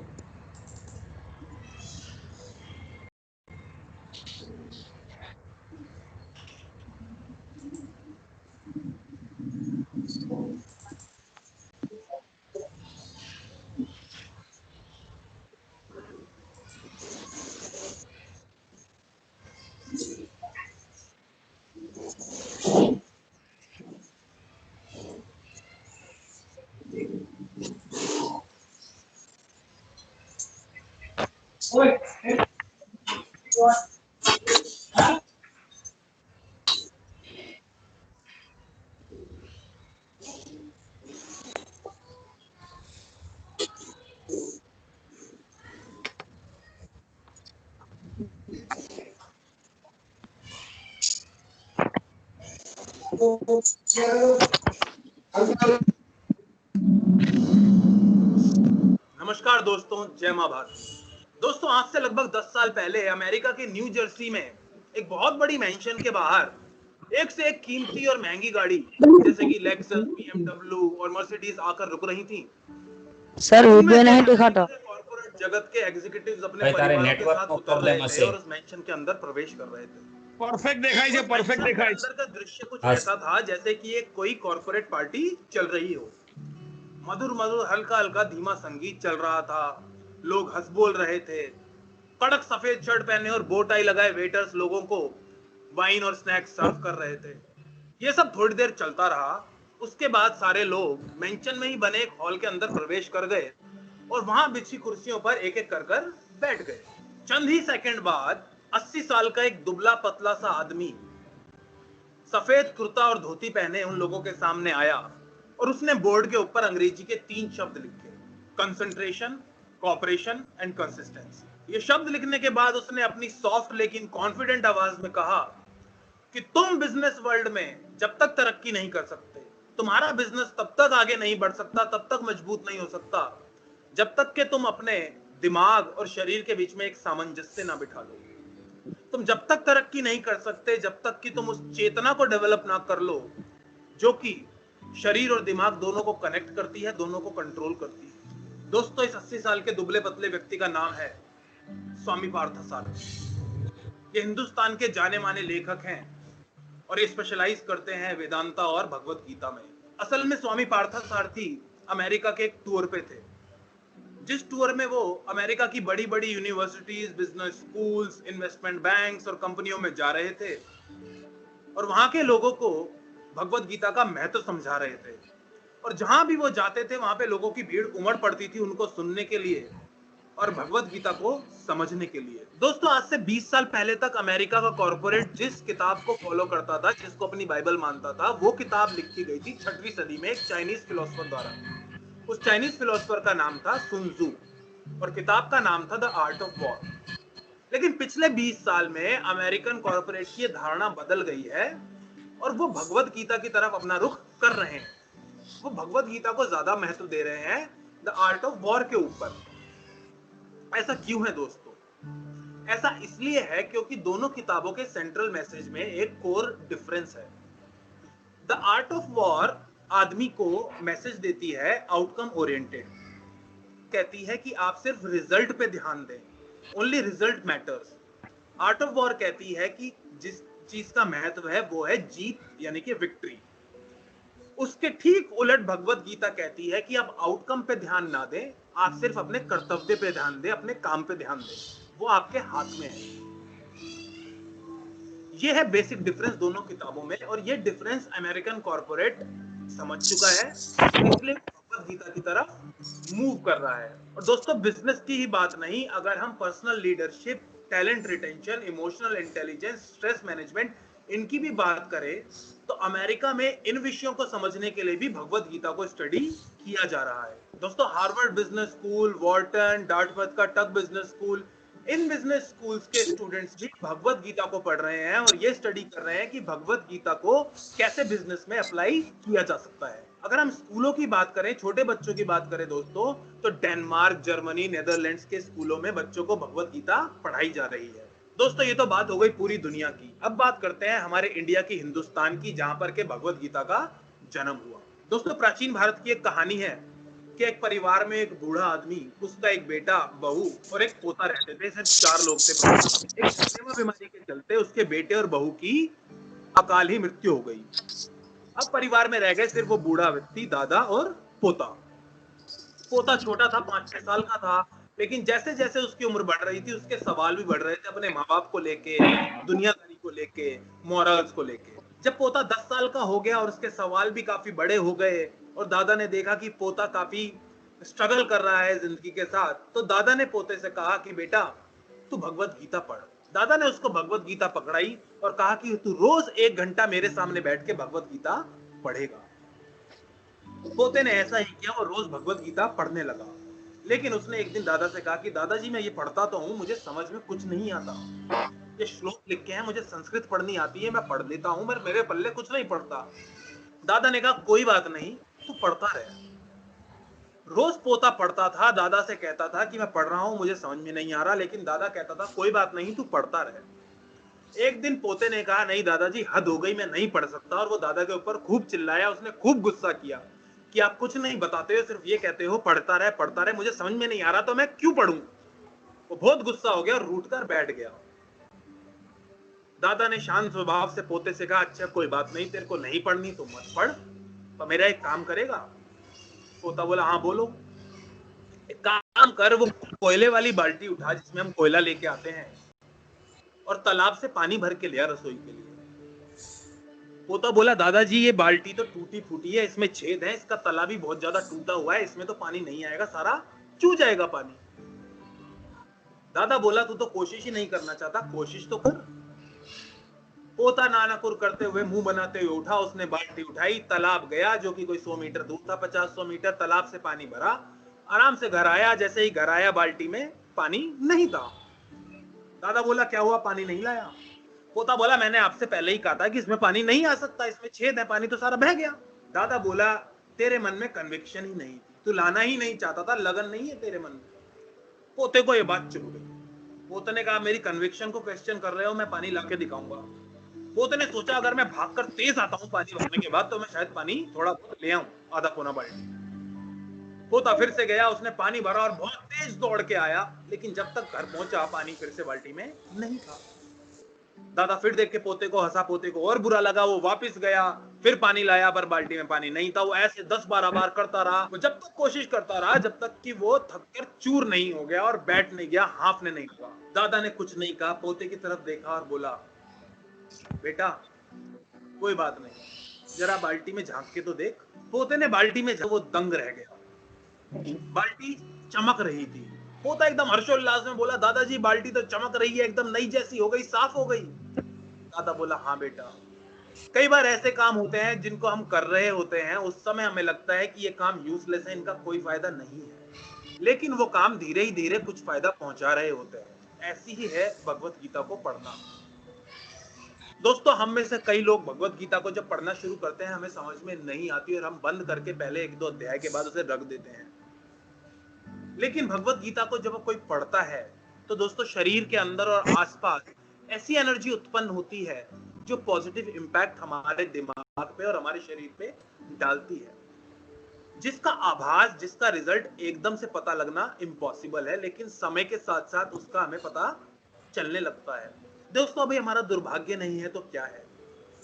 नमस्कार दोस्तों, जय मां भारत। दोस्तों, आज से लगभग 10 साल पहले अमेरिका के न्यू जर्सी में एक बहुत बड़ी मैंशन के बाहर एक से एक कीमती और महंगी गाड़ी जैसे कि लेक्सस, BMW और मर्सिडीज आकर रुक रही थी। सर वीडियो नहीं देखा था। कॉर्पोरेट जगत के एग्जीक्यूटिव्स अपने भाई तारे परिवारों के नेटवर्क साथ नो उतर रहे प्रॉब्लम थे हशे। और उस मैंशन के अंदर प्रवेश कर रहे थे। परफेक्ट देखाई છે, उस परफेक्ट mansion के देखाई अंदर का दृश्य कुछ हाँ। ऐसा था जैसे कि एक कोई कॉर्पोरेट पार्टी चल रही हो। मधुर मधुर हल्का हल्का धीमा संगीत चल रहा था, लोग हंस बोल रहे थे। कड़क सफेद शर्ट पहने और बो टाई लगाए वेटर्स लोगों को वाइन और स्नैक्स सर्व कर रहे थे। ये सब थोड़ी देर चलता रहा। उसके बाद सारे लोग मेंशन में ही बने एक हॉल के अंदर प्रवेश कर गए और वहां बिछी कुर्सियों पर एक एक कर बैठ गए। चंद ही सेकंड बाद 80 साल का एक दुबला पतला सा आदमी सफेद कुर्ता और धोती पहने उन लोगों के सामने आया और उसने बोर्ड के ऊपर अंग्रेजी के 3 शब्द लिखे, कंसंट्रेशन, कॉपरेशन एंड कंसिस्टेंसी। ये शब्द लिखने के बाद उसने अपनी सॉफ्ट लेकिन कॉन्फिडेंट आवाज में कहा कि तुम बिजनेस वर्ल्ड में जब तक तरक्की नहीं कर सकते, तुम्हारा बिजनेस तब तक आगे नहीं बढ़ सकता, तब तक मजबूत नहीं हो सकता, जब तक कि तुम अपने दिमाग और शरीर के बीच में एक सामंजस्य ना बिठा लो। तुम जब तक तरक्की नहीं कर सकते, जब तक कि तुम उस चेतना को डेवलप ना कर लो जो कि शरीर और दिमाग दोनों को कनेक्ट करती है, दोनों को कंट्रोल करती है। दोस्तों, इस 80 साल के दुबले पतले व्यक्ति का नाम है स्वामी पार्थसारथी। ये हिंदुस्तान के जाने माने लेखक हैं और ये स्पेशलाइज करते हैं वेदांता और भगवत गीता में। असल में स्वामी पार्थसारथी अमेरिका के एक टूर पे थे, जिस टूर में वो अमेरिका की बड़ी बड़ी universities, business schools, investment banks और कंपनियों में जा रहे थे और वहां के लोगों को भगवत गीता का महत्व समझा रहे थे। और जहां भी वो जाते थे वहां पे लोगों की भीड़ उमड़ पड़ती थी उनको सुनने के लिए और भगवत गीता को समझने के लिए। दोस्तों, आज से 20 साल पहले तक अमेरिका का कॉर्पोरेट जिस किताब को फॉलो करता था, जिसको अपनी बाइबल मानता था, वो किताब लिखी गई थी 6वीं सदी में एक चाइनीज फिलोसोफर द्वारा। उस चाइनीज फिलोसोफर का नाम था सुन त्जू और किताब का नाम था द आर्ट ऑफ वॉर। लेकिन पिछले 20 साल में अमेरिकन कॉर्पोरेट की धारणा बदल गई है और वो भगवत गीता की तरफ अपना रुख कर रहे हैं। वो भगवत गीता को ज्यादा महत्व दे रहे हैं द आर्ट ऑफ वॉर के ऊपर। ऐसा क्यों है दोस्तों? ऐसा इसलिए है क्योंकि दोनों किताबों के सेंट्रल मैसेज में एक कोर डिफरेंस है। द आर्ट ऑफ वॉर आदमी को मैसेज देती है आउटकम ओरिएंटेड, कहती है कि आप सिर्फ रिजल्ट पे ध्यान दें, only result matters. Art of war कहती है कि जिस चीज का महत्व है वो है जीत, यानी कि विक्ट्री। उसके ठीक उलट भगवत गीता कहती है कि आप आउटकम पे ध्यान ना दें, आप सिर्फ अपने कर्तव्य पे ध्यान दें, अपने काम पे ध्यान दें, वो आपके हाथ में है। ये है बेसिक डिफरेंस दोनों किताबों में और ये डिफरेंस अमेरिकन कॉर्पोरेट समझ चुका है, इसलिए भगवत गीता की तरफ मूव कर रहा है। और दोस्तों, बिजनेस की ही बात नहीं, अगर हम personal leadership, talent retention, emotional intelligence, stress management, इनकी भी बात करें तो अमेरिका में इन विषयों को समझने के लिए भी भगवत गीता को स्टडी किया जा रहा है। दोस्तों, हार्वर्ड बिजनेस स्कूल, वॉर्टन, डार्टमouth का टक business school, in business schools के स्टूडेंट्स भी भगवत गीता को पढ़ रहे हैं और ये स्टडी कर रहे हैं कि भगवत गीता को कैसे बिजनेस में अप्लाई किया जा सकता है। अगर हम स्कूलों की बात करें, छोटे बच्चों की बात करें दोस्तों, तो डेनमार्क, जर्मनी, नेदरलैंड्स के स्कूलों में बच्चों को भगवत गीता पढ़ाई जा रही है। दोस्तों, ये तो बात हो गई पूरी दुनिया की। अब बात करते हैं हमारे इंडिया की, हिंदुस्तान की, जहां पर के भगवत गीता का जन्म हुआ। दोस्तों, प्राचीन भारत की एक कहानी है कि एक परिवार में एक बूढ़ा आदमी, उसका एक बेटा, बहू और एक पोता रहते थे। सिर्फ 4 लोग थे। एक जनलेवा बीमारी के चलते उसके बेटे और बहू की अकाल ही मृत्यु हो गई। अब परिवार में रह गए सिर्फ वो बूढ़ा व्यक्ति, दादा और पोता। पोता छोटा था, 5-6 साल का था, लेकिन जैसे जैसे उसकी उम्र बढ़ रही थी उसके सवाल भी बढ़ रहे थे अपने माँ बाप को लेके, दुनियादारी को लेके, मॉरल्स को लेके। जब पोता 10 साल का हो गया और उसके सवाल भी काफी बड़े हो गए और दादा ने देखा कि पोता काफी स्ट्रगल कर रहा है जिंदगी के साथ, तो दादा ने पोते से कहा कि बेटा तू भगवत गीता पढ़। दादा ने उसको भगवत गीता पकड़ाई और कहा कि तू रोज 1 घंटा मेरे सामने बैठ के भगवत गीता पढ़ेगा। पोते ने ऐसा ही किया, वो रोज भगवत गीता पढ़ने लगा। लेकिन उसने एक दिन दादा से कहा कि दादाजी, मैं ये पढ़ता तो हूँ, मुझे समझ में कुछ नहीं आता। ये श्लोक लिखे हैं, मुझे संस्कृत पढ़नी आती है, मैं पढ़ लेता हूँ, मेरे पल्ले कुछ नहीं पढ़ता। दादा ने कहा कोई बात नहीं, तू पढ़ता रहे। रोज पोता पढ़ता था, दादा से कहता था कि मैं पढ़ रहा हूँ, मुझे समझ में नहीं आ रहा, लेकिन दादा कहता था कोई बात नहीं, तू पढ़ता रहे। एक दिन पोते ने कहा, नहीं दादाजी हद हो गई, मैं नहीं पढ़ सकता, और वो दादा के ऊपर खूब चिल्लाया। उसने खूब गुस्सा किया कि आप कुछ नहीं बताते हो, सिर्फ ये कहते हो पढ़ता रहे, मुझे समझ में नहीं आ रहा तो मैं क्यों पढ़ूं। वो बहुत गुस्सा हो गया और रूठ कर बैठ गया। दादा ने शांत स्वभाव से पोते से कहा, अच्छा कोई बात नहीं, तेरे को नहीं पढ़नी तो मत पढ़, पर मेरा एक काम करेगा। पोता बोला, हाँ बोलो। एक काम कर, वो कोयले वाली बाल्टी उठा जिसमें हम कोयला लेके आते हैं, और तालाब से पानी भर के लिया रसोई के लिए। पोता बोला, दादाजी ये बाल्टी तो टूटी फूटी है, इसमें छेद है, इसका तला भी बहुत ज्यादा टूटा हुआ है, इसमें तो पानी नहीं आएगा, सारा चू जाएगा पानी। दादा बोला, तू तो कोशिश ही नहीं करना चाहता, कोशिश तो कर। पोता नानाकुर करते हुए, मुंह बनाते हुए उठा, उसने बाल्टी उठाई, तालाब गया जो कि कोई 100 मीटर दूर था, 50-100 मीटर, तालाब से पानी भरा, आराम से घर आया। जैसे ही घर आया, बाल्टी में पानी नहीं था। दादा बोला, क्या हुआ, पानी नहीं लाया? पोता बोला, मैंने आपसे पहले ही कहा था कि इसमें पानी नहीं आ सकता, इसमें छेद है, पानी तो सारा बह गया। दादा बोला, तेरे मन में कन्विक्शन ही नहीं थी, तू लाना ही नहीं चाहता था, लगन नहीं है तेरे मन में। पोते को ये बात चुभ गई। पोते ने कहा, मेरी कन्विक्शन को क्वेश्चन कर रहे हो, मैं पानी लाके दिखाऊंगा। पोते ने सोचा, अगर मैं भागकर तेज आता हूं पानी भरने के बाद तो मैं शायद पानी थोड़ा बहुत ले आऊं, आधा पौना बाल्टी। पोता फिर से गया, उसने पानी भरा और बहुत तेज दौड़ के आया, लेकिन जब तक घर पहुंचा पानी फिर से बाल्टी में नहीं था। दादा फिर देख के पोते को हंसा, पोते को और बुरा लगा, वो वापस गया, फिर पानी लाया, पर बाल्टी में पानी नहीं था। वो ऐसे 10-12 बार करता रहा, वो जब तक कोशिश करता रहा जब तक कि वो थककर चूर नहीं हो गया और बैठ नहीं गया, हांफने नहीं लगा। दादा ने कुछ नहीं कहा, पोते की तरफ देखा और बोला, बेटा कोई बात नहीं, जरा बाल्टी में झांक के तो देख। पोते ने बाल्टी में वो दंग रह गया। बाल्टी चमक रही थी। पोता एकदम हर्षोल्लास में बोला, दादाजी बाल्टी तो चमक रही है, एकदम नई जैसी हो गई, साफ हो गई। दादा बोला, हाँ बेटा, कई बार ऐसे काम होते हैं जिनको हम कर रहे होते हैं, उस समय हमें लगता है कि ये काम यूजलेस है, इनका कोई फायदा नहीं है, लेकिन वो काम धीरे ही धीरे कुछ फायदा पहुंचा रहे होते हैं। ऐसी ही है भगवत गीता को पढ़ना। दोस्तों, हम में से कई लोग भगवत गीता को जब पढ़ना शुरू करते हैं हमें समझ में नहीं आती और हम बंद करके पहले 1-2 अध्याय के बाद उसे रख देते हैं। लेकिन भगवत गीता को जब कोई पढ़ता है तो दोस्तों शरीर के अंदर और आसपास ऐसी एनर्जी उत्पन्न होती है जो पॉजिटिव इंपैक्ट हमारे दिमाग पे और हमारे शरीर पे डालती है, जिसका आभास, जिसका रिजल्ट एकदम से पता लगना इम्पॉसिबल है, लेकिन समय के साथ साथ उसका हमें पता चलने लगता है। दोस्तों, अभी हमारा दुर्भाग्य नहीं है तो क्या है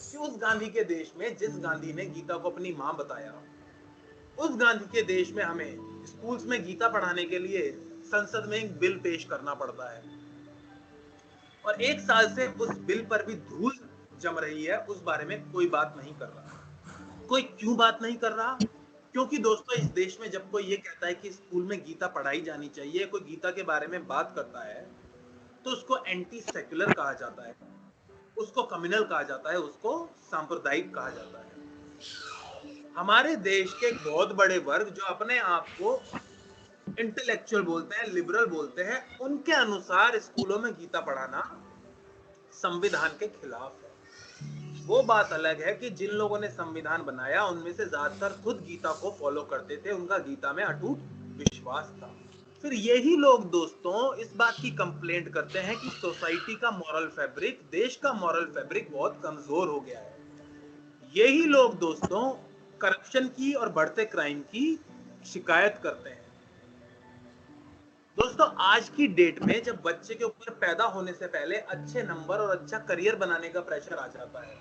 कि उस गांधी के देश में, जिस गांधी ने गीता को अपनी मां बताया, उस गांधी के देश में हमें स्कूल्स में गीता पढ़ाने के लिए संसद में एक बिल पेश करना पड़ता है, और 1 साल से उस बिल पर भी धूल जम रही है, उस बारे में कोई बात नहीं कर रहा। कोई क्यों बात नहीं कर रहा? क्योंकि दोस्तों, इस देश में जब कोई ये कहता है कि स्कूल में गीता पढ़ाई जानी चाहिए, कोई गीता के बारे में बात करता है, तो उसको एंटी सेक्युलर कहा जाता है, उसको कम्युनल कहा जाता है, उसको सांप्रदायिक कहा जाता है। हमारे देश के बहुत बड़े वर्ग जो अपने आप को इंटेलेक्चुअल बोलते हैं, लिबरल बोलते हैं, उनके अनुसार स्कूलों में गीता पढ़ाना संविधान के खिलाफ है। वो बात अलग है कि जिन लोगों ने संविधान बनाया उनमें से ज्यादातर खुद गीता को फॉलो करते थे, उनका गीता में अटूट विश्वास था। फिर यही लोग दोस्तों इस बात की कंप्लेंट करते हैं कि सोसाइटी का मॉरल फैब्रिक, देश का मॉरल फैब्रिक बहुत कमजोर हो गया है। यही लोग दोस्तों करप्शन की और बढ़ते क्राइम की शिकायत करते हैं। दोस्तों, आज की डेट में जब बच्चे के ऊपर पैदा होने से पहले अच्छे नंबर और अच्छा करियर बनाने का प्रेशर आ जाता है,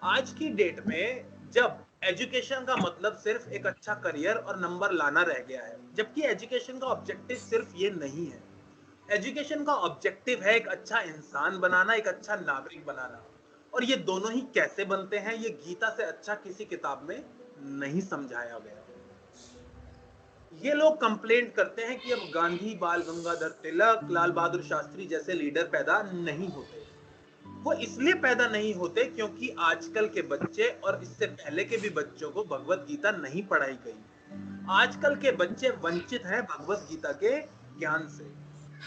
आज की डेट में जब एजुकेशन का मतलब सिर्फ एक अच्छा करियर और नंबर लाना रह गया है, जबकि एजुकेशन का ऑब्जेक्टिव सिर्फ ये नहीं है। एजुकेशन का ऑब्जेक्टिव है एक अच्छा इंसान बनाना, एक अच्छा नागरिक बनाना, और ये दोनों ही कैसे बनते हैं ये गीता से अच्छा किसी किताब में नहीं समझाया गया। ये लोग कंप्लेंट करते हैं कि अब गांधी, बाल गंगाधर तिलक, लाल बहादुर शास्त्री जैसे लीडर पैदा नहीं होते। वो इसलिए पैदा नहीं होते क्योंकि आजकल के बच्चे और इससे पहले के भी बच्चों को भगवत गीता नहीं पढ़ाई गई। आजकल के बच्चे वंचित हैं भगवत गीता के ज्ञान से।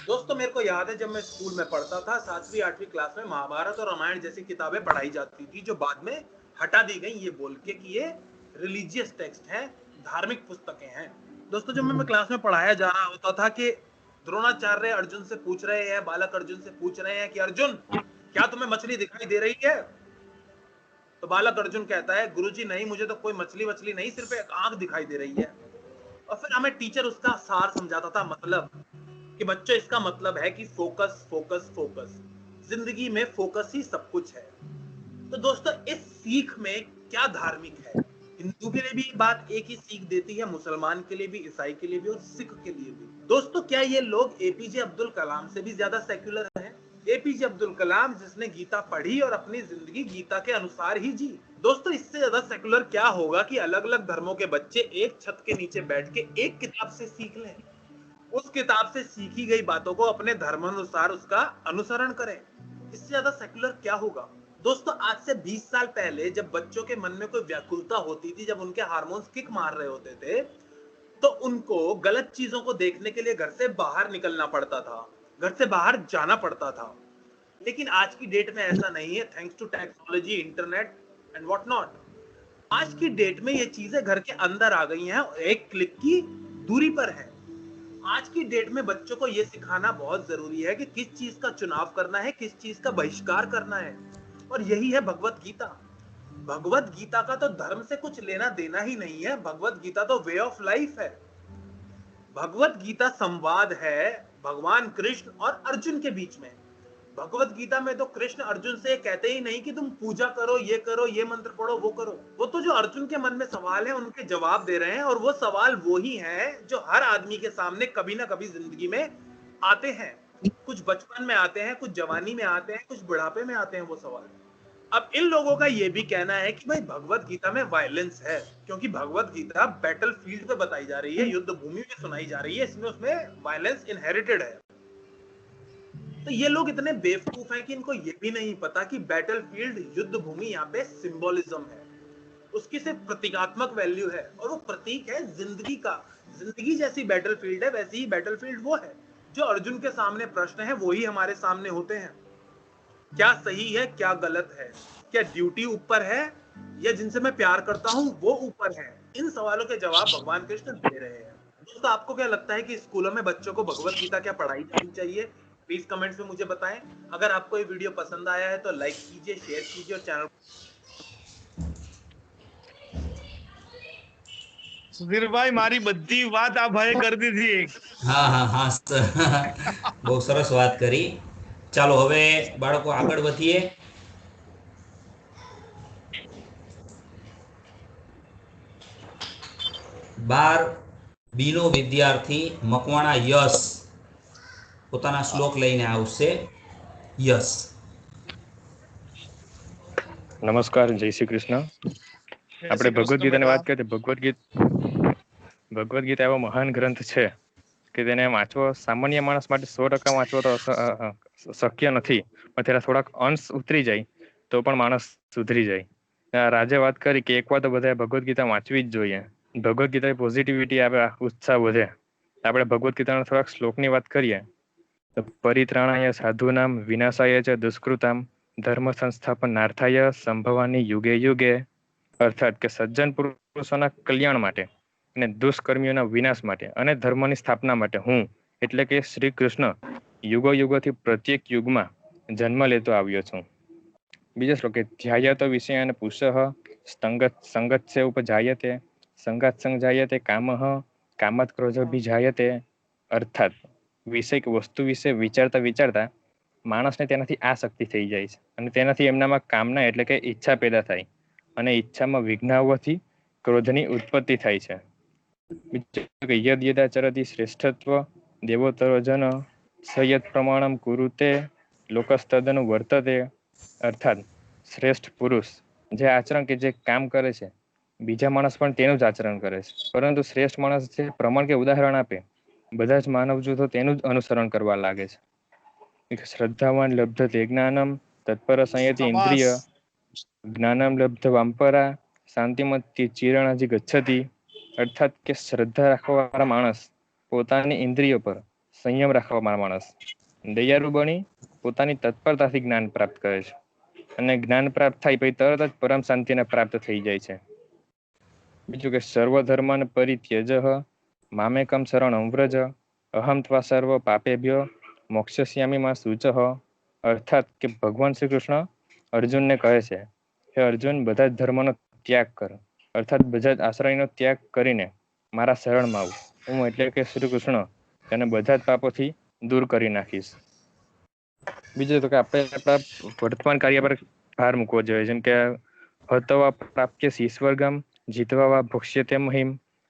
दोस्तों, मेरे को याद है जब मैं स्कूल में पढ़ता था, 7वीं 8वीं क्लास में महाभारत और रामायण जैसी किताबें पढ़ाई जाती थी, जो बाद में हटा दी गई ये बोल के कि ये रिलीजियस टेक्स्ट हैं, धार्मिक पुस्तकें हैं। दोस्तों, जब मैं क्लास में पढ़ाया जा रहा होता था कि द्रोणाचार्य अर्जुन से पूछ रहे हैं, बालक अर्जुन से पूछ रहे हैं कि अर्जुन क्या तुम्हें मछली दिखाई दे रही है? तो बालक अर्जुन कहता है, गुरुजी नहीं, मुझे तो कोई मछली वछली नहीं, सिर्फ एक आंख दिखाई दे रही है। और फिर हमें टीचर उसका सार समझाता था, मतलब कि बच्चों इसका मतलब है कि फोकस फोकस फोकस, जिंदगी में फोकस ही सब कुछ है। तो दोस्तों इस सीख में क्या धार्मिक है? हिंदू के लिए भी बात एक ही सीख देती है, मुसलमान के लिए भी, ईसाई के लिए भी और सिख के लिए भी। दोस्तों क्या ये लोग एपीजे अब्दुल कलाम से भी ज्यादा सेक्युलर हैं? एपीजे अब्दुल कलाम जिसने गीता पढ़ी और अपनी जिंदगी गीता के अनुसार ही जी। दोस्तों इससे ज्यादा सेक्युलर क्या होगा कि अलग अलग धर्मों के बच्चे एक छत के नीचे बैठ के एक किताब से सीख लें, उस किताब से सीखी गई बातों को अपने धर्मानुसार उसका अनुसरण करें। इससे ज्यादा सेक्युलर क्या होगा? दोस्तों आज से 20 साल पहले जब बच्चों के मन में कोई व्याकुलता होती थी, जब उनके हार्मोन्स किक मार रहे होते थे, तो उनको गलत चीजों को देखने के लिए घर से बाहर निकलना पड़ता था, घर से बाहर जाना पड़ता था। लेकिन आज की डेट में ऐसा नहीं है, thanks to technology, internet and what not. आज की डेट में ये चीजें घर के अंदर आ गई हैं और एक क्लिक की दूरी पर है। आज की डेट में बच्चों को यह सिखाना बहुत जरूरी है कि किस चीज का चुनाव करना है, किस चीज का बहिष्कार करना है, और यही है भगवत गीता। भगवत गीता का तो धर्म से कुछ लेना देना ही नहीं है, भगवत गीता तो वे ऑफ लाइफ है। भगवत गीता संवाद है भगवान कृष्ण और अर्जुन के बीच में। भगवत गीता में तो कृष्ण अर्जुन से कहते ही नहीं कि तुम पूजा करो, ये मंत्र पढ़ो, वो करो। वो तो जो अर्जुन के मन में सवाल है उनके जवाब दे रहे हैं, और वो सवाल वो ही है जो हर आदमी के सामने कभी ना कभी जिंदगी में आते हैं। कुछ बचपन में आते हैं, कुछ जवानी में आते हैं, कुछ बुढ़ापे में आते हैं वो सवाल। अब इन लोगों का ये भी कहना है कि भाई भगवत गीता में वायलेंस है, क्योंकि भगवत गीता बैटल फील्ड पे बताई जा रही है, युद्ध भूमि में सुनाई जा रही है, इसमें उसमें वायलेंस इनहेरिटेड है। तो ये लोग इतने बेवकूफ हैं कि इनको ये भी नहीं पता कि बैटल फील्ड, युद्ध भूमि यहाँ पे सिंबोलिज्म है, उसकी सिर्फ प्रतीकात्मक वैल्यू है, और वो प्रतीक है जिंदगी का। जिंदगी जैसी बैटल फील्ड है, वैसी ही बैटल फील्ड वो है। जो अर्जुन के सामने प्रश्न है वही हमारे सामने होते हैं। क्या सही है, क्या गलत है, क्या ड्यूटी ऊपर है, या जिनसे मैं प्यार करता हूं वो ऊपर है? इन सवालों के जवाब भगवान कृष्ण दे रहे हैं। दोस्तों आपको क्या लगता है कि स्कूलों में बच्चों को भगवत गीता क्या पढ़ाई जानी चाहिए? प्लीज कमेंट्स में मुझे बताएं। अगर आपको ये वीडियो पसंद आया है तो लाइक कीजिए, शेयर कीजिए और चैनल। સુધીર ભાઈ મારી બધી વાત આ ભાઈએ કરી દીધી એક. હા બહુ સરસ વાત કરી. ચાલો હવે બાળકો આગળ વધીએ. 12 બીનો વિદ્યાર્થી મકવાણા યશ પોતાના શ્લોક લઈને આવશે. યશ. નમસ્કાર, જય શ્રી કૃષ્ણ. આપણે ભગવદ ગીતાની વાત કરીએ તો ભગવદ ગીતા એવો મહાન ગ્રંથ છે કે તેને વાંચવો સામાન્ય માણસ માટે 100% વાંચવો તો શક્ય નથી, પણ તેના થોડાક અંશ ઉતરી જાય તો પણ માણસ સુધરી જાય. રાજે વાત કરી કે એકવાર તો બધાએ ભગવદ ગીતા વાંચવી જ જોઈએ. ભગવદ ગીતાની પોઝિટિવિટી આવે, ઉત્સાહ વધે. આપણે ભગવદ ગીતાના થોડાક શ્લોકની વાત કરીએ તો પરિત્રાણાય સાધુનામ વિનાશાય ચ દુષ્કૃતામ ધર્મ સંસ્થાપનાર્થાય સંભવાની યુગે યુગે. અર્થાત કે સજ્જન પુરુષોના કલ્યાણ માટે અને દુષ્કર્મીઓના વિનાશ માટે અને ધર્મની સ્થાપના માટે હું એટલે કે શ્રી કૃષ્ણ યુગો યુગોથી પ્રત્યેક યુગમાં જન્મ લેતો આવ્યો છું. બીજો શ્લોક કે ધ્યાયત વિષયાન પુષઃ સંગત સે ઉપજાયતે સંગાત સંગ જાયતે કામઃ કામત ક્રોધોભિજાયતે. અર્થાત વિષય કે વસ્તુ વિશે વિચારતા વિચારતા માણસને તેનાથી આસક્તિ થઈ જાય છે અને તેનાથી એમનામાં કામના એટલે કે ઈચ્છા પેદા થાય અને ઈચ્છામાં વિઘ્ન આવવાથી ક્રોધની ઉત્પત્તિ થાય છે. યદ યદાચરતિ શ્રેષ્ઠત્વ દેવોતરો જન સયદ પ્રમાણમ કુરુતે લોકસ્તદનું વર્તતે. અર્થાત શ્રેષ્ઠ પુરુષ જે આચરણ કે જે કામ કરે છે બીજા માણસ પણ તેનું જ આચરણ કરે છે, પરંતુ શ્રેષ્ઠ માણસ જે પ્રમાણ કે ઉદાહરણ આપે બધા જ માનવ જૂથો તેનું જ અનુસરણ કરવા લાગે છે. શ્રદ્ધાવાન લબ્ધતે જ્ઞાનમ તત્પર સંયતિ ઇન્દ્રિય જ્ઞાનમ લબ્ધ વામ્પરા શાંતિમતી ચિરણાજી ગચ્છતિ. અર્થાત કે શ્રદ્ધા રાખવાવાળા માણસ પોતાની ઇન્દ્રિયો પર સંયમ રાખવાવાળા માણસ દયાળુ બની પોતાની તત્પરતાથી જ્ઞાન પ્રાપ્ત કરે છે અને જ્ઞાન પ્રાપ્ત થાય પછી તરત જ પરમ શાંતિને પ્રાપ્ત થઈ જાય છે. બીજું કે સર્વધર્માન પરિત્યજ મામેકમ શરણં વ્રજ અહમ ત્વા સર્વ પાપેભ્યો મોક્ષસ્યામિ માં શુચઃ. અર્થાત કે ભગવાન શ્રી કૃષ્ણ અર્જુનને કહે છે, હે અર્જુન, બધા જ ધર્મનો ત્યાગ કર, અર્થાત બધા જ આશ્રયનો ત્યાગ કરીને મારા શરણમાં આવ. હું એટલે કે શ્રી કૃષ્ણ તેને બધા જ પાપોથી દૂર કરી નાખીશ. બીજું તો કે આપણે આપણા વર્તમાન કાર્ય પર ભાર મૂકવો જોઈએ, જેમ કે હતવા પ્રાપ્ય ઈશ્વર્ગમ જીતવા વા ભક્ષ્યતે મહિમ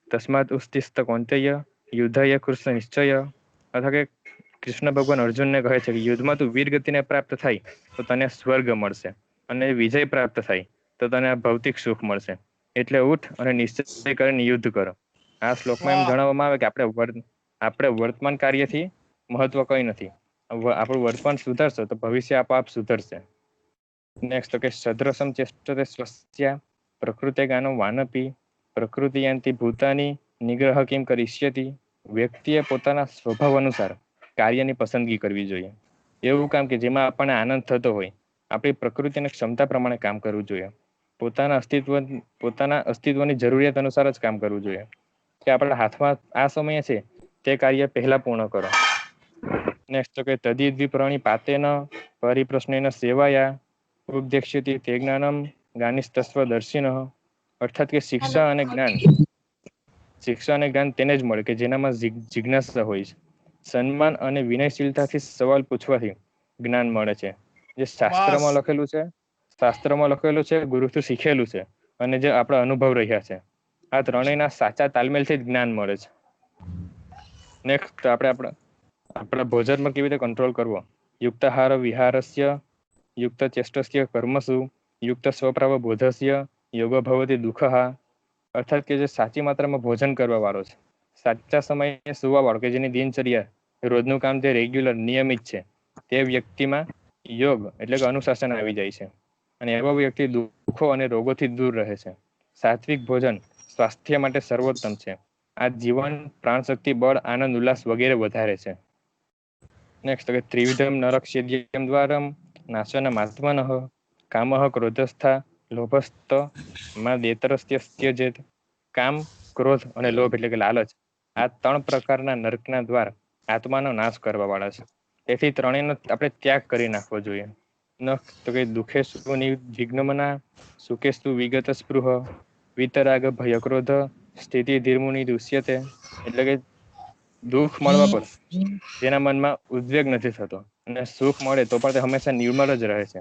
તસ્માત ઉસ્તિસ્ત કૌંતેય યુદ્ધય કૃષ્ણ નિશ્ચય. અથવા કે કૃષ્ણ ભગવાન અર્જુનને કહે છે કે યુદ્ધમાં તું વીર ગતિને પ્રાપ્ત થાય તો તને સ્વર્ગ મળશે, અને વિજય પ્રાપ્ત થાય તો તને ભૌતિક સુખ મળશે. એટલે ઉઠ અને નિશ્ચય કરીને યુદ્ધ કરો. આ શ્લોકમાં એમ જણાવવામાં આવે કે આપણે વર્તમાન કાર્યથી મહત્વ કંઈ નથી. આપણું વર્તમાન સુધરશે તો ભવિષ્ય આપોઆપ સુધરશે. નેક્સ્ટ તો કે સદ્રસમ ચેષ્ટતે સ્વસ્યા પ્રકૃતે ગાનો વાનપી પ્રકૃતિયાંતિ ભૂતાની નિગ્રહ કિમ કરીષ્યતિ. વ્યક્તિએ પોતાના સ્વભાવ અનુસાર કાર્યની પસંદગી કરવી જોઈએ. એવું કામ કે જેમાં આપણને આનંદ થતો હોય, આપણી પ્રકૃતિ અને ક્ષમતા પ્રમાણે કામ કરવું જોઈએ. પોતાના અસ્તિત્વની જરૂરિયાત અનુસાર જ કામ કરવું જોઈએ. કે આપણા હાથમાં આ સમય છે તે કાર્ય પહેલા પૂર્ણ કરો. નેક્સ્ટ તો કે તદિદ્વિ પ્રાણી પાતેન પરિપ્રશ્નેન સેવાયા ઉપદેક્ષ્યતિ તે જ્ઞાનમ જ્ઞાનિસ્તસ્વ દર્શિનઃ. અર્થાત કે શિક્ષા અને જ્ઞાન તેને જ મળે કે જેનામાં જિજ્ઞાસા હોય છે. સન્માન અને વિનયશીલતાથી સવાલ પૂછવાથી જ્ઞાન મળે છે. જે શાસ્ત્રમાં લખેલું છે, ગુરુથી શીખેલું છે, અને જે આપણા અનુભવ રહ્યા છે, આ ત્રણેયના સાચા તાલમેલથી જ જ્ઞાન મળે છે. નેક્સ્ટ આપણા ભોજનમાં કેવી રીતે કંટ્રોલ કરવો. યુક્તાહાર વિહારસ્ય યુક્ત ચેષ્ટસ્ય કર્મસુ યુક્ત સ્વપ્રાવ બોધસ્ય યોગો ભવતી દુઃખઃ. અર્થાત કે જે સાચી માત્રામાં ભોજન કરવા વાળો છે, સાચા સમયે સુવા વાળો, કે જેની દિનચર્યા રોજનું કામ જે રેગ્યુલર નિયમિત છે, તે વ્યક્તિમાં યોગ એટલે કે અનુશાસન આવી જાય છે, અને એવો વ્યક્તિ દુઃખો અને રોગોથી દૂર રહે છે. સાત્વિક ભોજન સ્વાસ્થ્ય માટે સર્વોત્તમ છે. આ જીવન, પ્રાણશક્તિ, બળ, આનંદ, ઉલ્લાસ વગેરે વધારે છે. નેક્સ્ટ કે ત્રિવિધમ નરક્ષેદ્યમ દ્વારમ નાશનમ આત્મનઃ કામઃ ક્રોધસ્થા લોભસ્ત માં દેતરસ્યજેત. કામ, ક્રોધ અને લોભ એટલે કે લાલચ, આ 3 પ્રકારના નરકના દ્વાર આત્માનો નાશ કરવા વાળા છે. તેથી ત્રણેયનો આપણે ત્યાગ કરી નાખવો જોઈએ. ન તો કે દુઃખેસ્તુ વિઘ્નમના સુખેસ્તુ વિગત સ્પૃહ વિતરાગ ભય ક્રોધ સ્થિતિ ધીર્મુનિ દુષ્યતે. એટલે કે દુઃખ મળવા પર જેના મનમાં ઉદ્વેગ નથી થતો, અને સુખ મળે તો પણ તે હંમેશા નિર્મળ જ રહે છે.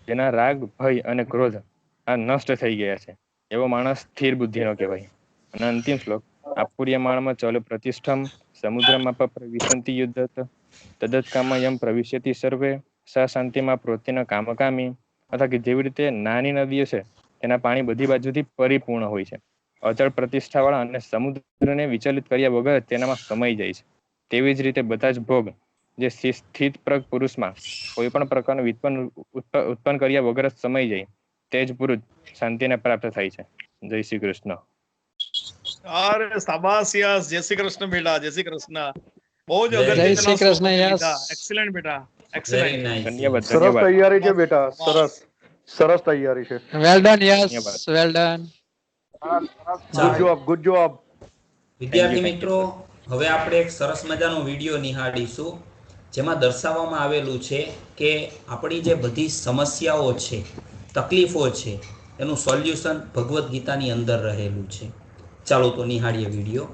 જેના રાગ, ભય અને ક્રોધ આ નષ્ટ થઈ ગયા છે, એવો માણસ સ્થિર બુદ્ધિનો કહેવાય. અને અંતિમ શ્લોક આપુર્યમાણમાં ચલ પ્રતિષ્ઠમ સમુદ્રમાં પ્રવિશંતિ યુદ્ધત તદત કામયમ પ્રવિશ્યતિ સર્વે સા શાંતિમાં પ્રોત્યન કામકામી. અથવા કે જેવી રીતે નાની નદીઓ છે એના પાણી બધી બાજુથી પરિપૂર્ણ હોય છે, અચળ પ્રતિષ્ઠાવાળા અને સમુદ્રને વિચલિત કર્યા વગર તેનામાં સમાઈ જાય છે, તેવી જ રીતે બધા જ ભોગ જે સ્થિત પ્રગ પુરુષમાં કોઈ પણ પ્રકારનું ઉત્પન્ન કર્યા વગર જ સમાઈ જાય, તે જ પુરુષ શાંતિને પ્રાપ્ત થાય છે. જય શ્રી કૃષ્ણ. અરે શાબાશ યસ, જય શ્રી કૃષ્ણ બેટા, જય શ્રી કૃષ્ણ. બહુ જ જય અગત્યના શ્રી કૃષ્ણ યસ. એક્સેલન્ટ બેટા, વેરી એક્સેલન્ટ. નાઇસ. ધન્યવાદ સરસ ધન્યવાદ તૈયારી છે બેટા, સરસ તૈયારી છે. વેલ ડન યસ, ધન્યવાદ. Well done. Good job. વિદ્યાર્થી Thank you. મિત્રો, હવે આપણે એક સરસ મજાનો વિડીયો નિહાળીશું, જેમાં દર્શાવવામાં આવેલું છે કે આપણી જે બધી સમસ્યાઓ છે, તકલીફો છે, એનું સોલ્યુશન ભગવદ્ ગીતાની અંદર રહેલું છે. ચાલો તો નિહાળીએ વિડીયો.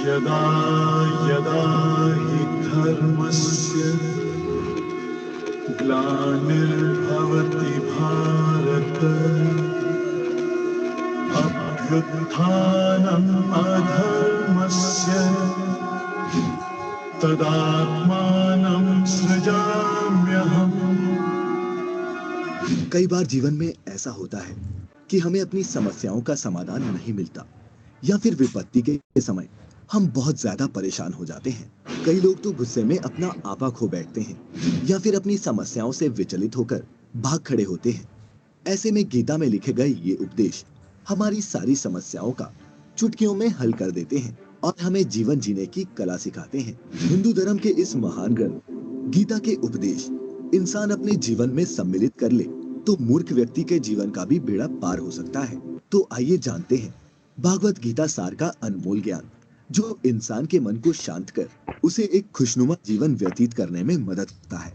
यदा यदा हि धर्मस्य ग्लानिर्भवति भारत अभ्युत्थानम् अधर्मस्य तदात्मानं सृजाम्यहम्. कई बार जीवन में ऐसा होता है कि हमें अपनी समस्याओं का समाधान नहीं मिलता, या फिर विपत्ति के समय हम बहुत ज्यादा परेशान हो जाते हैं. कई लोग तो गुस्से में अपना आपा खो बैठते हैं, या फिर अपनी समस्याओं से विचलित होकर भाग खड़े होते हैं. ऐसे में गीता में लिखे गए ये उपदेश हमारी सारी समस्याओं का चुटकियों में हल कर देते हैं और हमें जीवन जीने की कला सिखाते हैं। हिंदू धर्म के इस महान ग्रंथ गीता के उपदेश इंसान अपने जीवन में सम्मिलित कर ले तो मूर्ख व्यक्ति के जीवन का भी बेड़ा पार हो सकता है। तो आइए जानते हैं भागवत गीता सार का अनमोल ज्ञान, जो इंसान के मन को शांत कर उसे एक खुशनुमा जीवन व्यतीत करने में मदद करता है।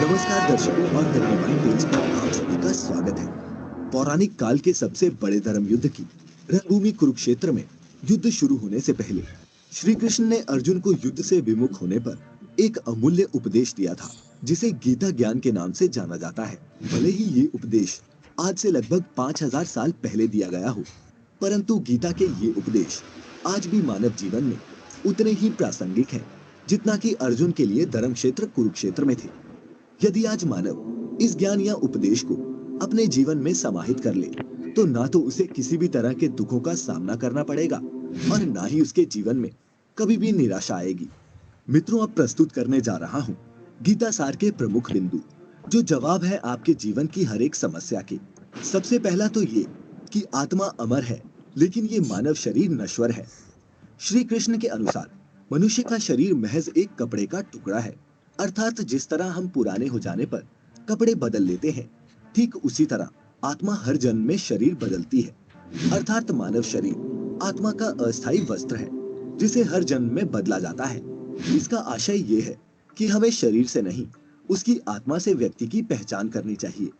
नमस्कार दर्शकों और धर्मवाणी पेज पर आप सभी का स्वागत है। पौराणिक काल के सबसे बड़े धर्म युद्ध की रणभूमि कुरुक्षेत्र में युद्ध शुरू होने से पहले श्री कृष्ण ने अर्जुन को युद्ध से विमुख होने पर एक अमूल्य उपदेश दिया था, जिसे गीता ज्ञान के नाम से जाना जाता है। भले ही ये उपदेश आज से लगभग 5000 साल पहले दिया गया हो, परंतु गीता के ये उपदेश आज भी मानव जीवन में उतने ही प्रासंगिक हैं जितना कि अर्जुन के लिए धर्म क्षेत्र कुरुक्षेत्र में थे। यदि आज मानव इस ज्ञान या उपदेश को अपने जीवन में समाहित कर ले तो ना तो उसे किसी भी तरह के दुखों का सामना करना पड़ेगा और ना ही उसके जीवन में कभी भी निराशा आएगी। मित्रों, अब प्रस्तुत करने जा रहा हूँ गीता सार के प्रमुख बिंदु, जो जवाब है आपके जीवन की हर एक समस्या के। सबसे पहला तो ये कि आत्मा अमर है, लेकिन ये मानव शरीर नश्वर है। श्री कृष्ण के अनुसार मनुष्य का शरीर महज एक कपड़े का टुकड़ा है, अर्थात जिस तरह हम पुराने हो जाने पर कपड़े बदल लेते हैं, ठीक उसी तरह आत्मा हर जन्म में शरीर बदलती है। अर्थात मानव शरीर आत्मा का अस्थायी वस्त्र है, जिसे हर जन्म में बदला जाता है। इसका आशय ये है कि हमें शरीर से नहीं, उसकी आत्मा से व्यक्ति की पहचान करनी चाहिए।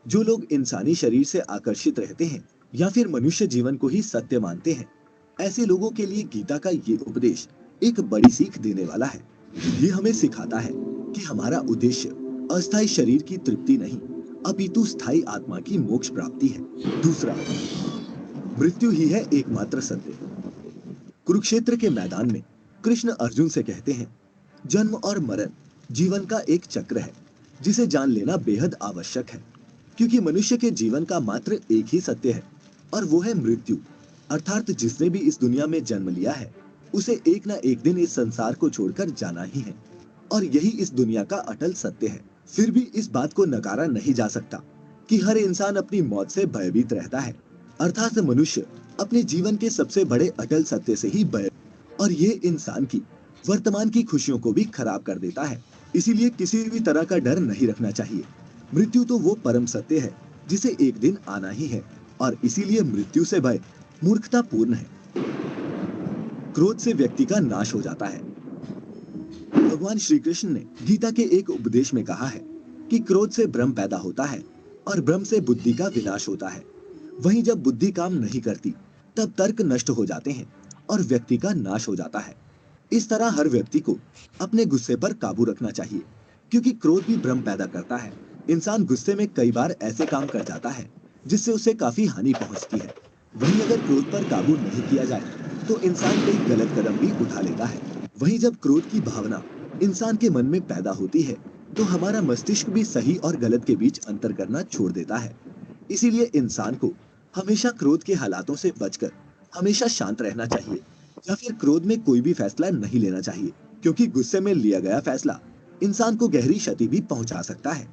जो लोग इंसानी शरीर से आकर्षित रहते हैं या फिर मनुष्य जीवन को ही सत्य मानते हैं, ऐसे लोगों के लिए गीता का ये उपदेश एक बड़ी सीख देने वाला है। ये हमें सिखाता है कि हमारा उद्देश्य अस्थायी शरीर की तृप्ति नहीं, अपितु स्थायी आत्मा की मोक्ष प्राप्ति है। दूसरा, मृत्यु ही है एकमात्र सत्य। कुरुक्षेत्र के मैदान में कृष्ण अर्जुन से कहते हैं, जन्म और मरण जीवन का एक चक्र है, जिसे जान लेना बेहद आवश्यक है, क्योंकि मनुष्य के जीवन का मात्र एक ही सत्य है और वो है मृत्यु। अर्थात जिसने भी इस दुनिया में जन्म लिया है, उसे एक ना एक दिन इस संसार को छोड़कर जाना ही है और यही इस दुनिया का अटल सत्य है। फिर भी इस बात को नकारा नहीं जा सकता कि हर इंसान अपनी मौत से भयभीत रहता है। अर्थात मनुष्य अपने जीवन के सबसे बड़े अटल सत्य से ही भय, और ये इंसान की वर्तमान की खुशियों को भी खराब कर देता है। इसीलिए किसी भी तरह का डर नहीं रखना चाहिए। मृत्यु तो वो परम सत्य है जिसे एक दिन आना ही है, और इसीलिए मृत्यु से भय मूर्खतापूर्ण है। क्रोध से व्यक्ति का नाश हो जाता है। भगवान श्री कृष्ण ने गीता के एक उपदेश में कहा है कि क्रोध से भ्रम पैदा होता है और भ्रम से बुद्धि का विनाश होता है। वहीं जब बुद्धि काम नहीं करती, तब तर्क नष्ट हो जाते हैं और व्यक्ति का नाश हो जाता है। इस तरह हर व्यक्ति को अपने गुस्से पर काबू रखना चाहिए, क्योंकि क्रोध भी भ्रम पैदा करता है। इंसान गुस्से में कई बार ऐसे काम कर जाता है जिससे उसे काफी हानि पहुंचती है। वहीं अगर क्रोध पर काबू नहीं किया जाए तो इंसान कई गलत कदम भी उठा लेता है। वहीं जब क्रोध की भावना इंसान के मन में पैदा होती है तो हमारा मस्तिष्क भी सही और गलत के बीच अंतर करना छोड़ देता है। इसीलिए इंसान को हमेशा क्रोध के हालातों से बचकर हमेशा शांत रहना चाहिए, या फिर क्रोध में कोई भी फैसला नहीं लेना चाहिए, क्योंकि गुस्से में लिया गया फैसला इंसान को गहरी क्षति भी पहुंचा सकता है।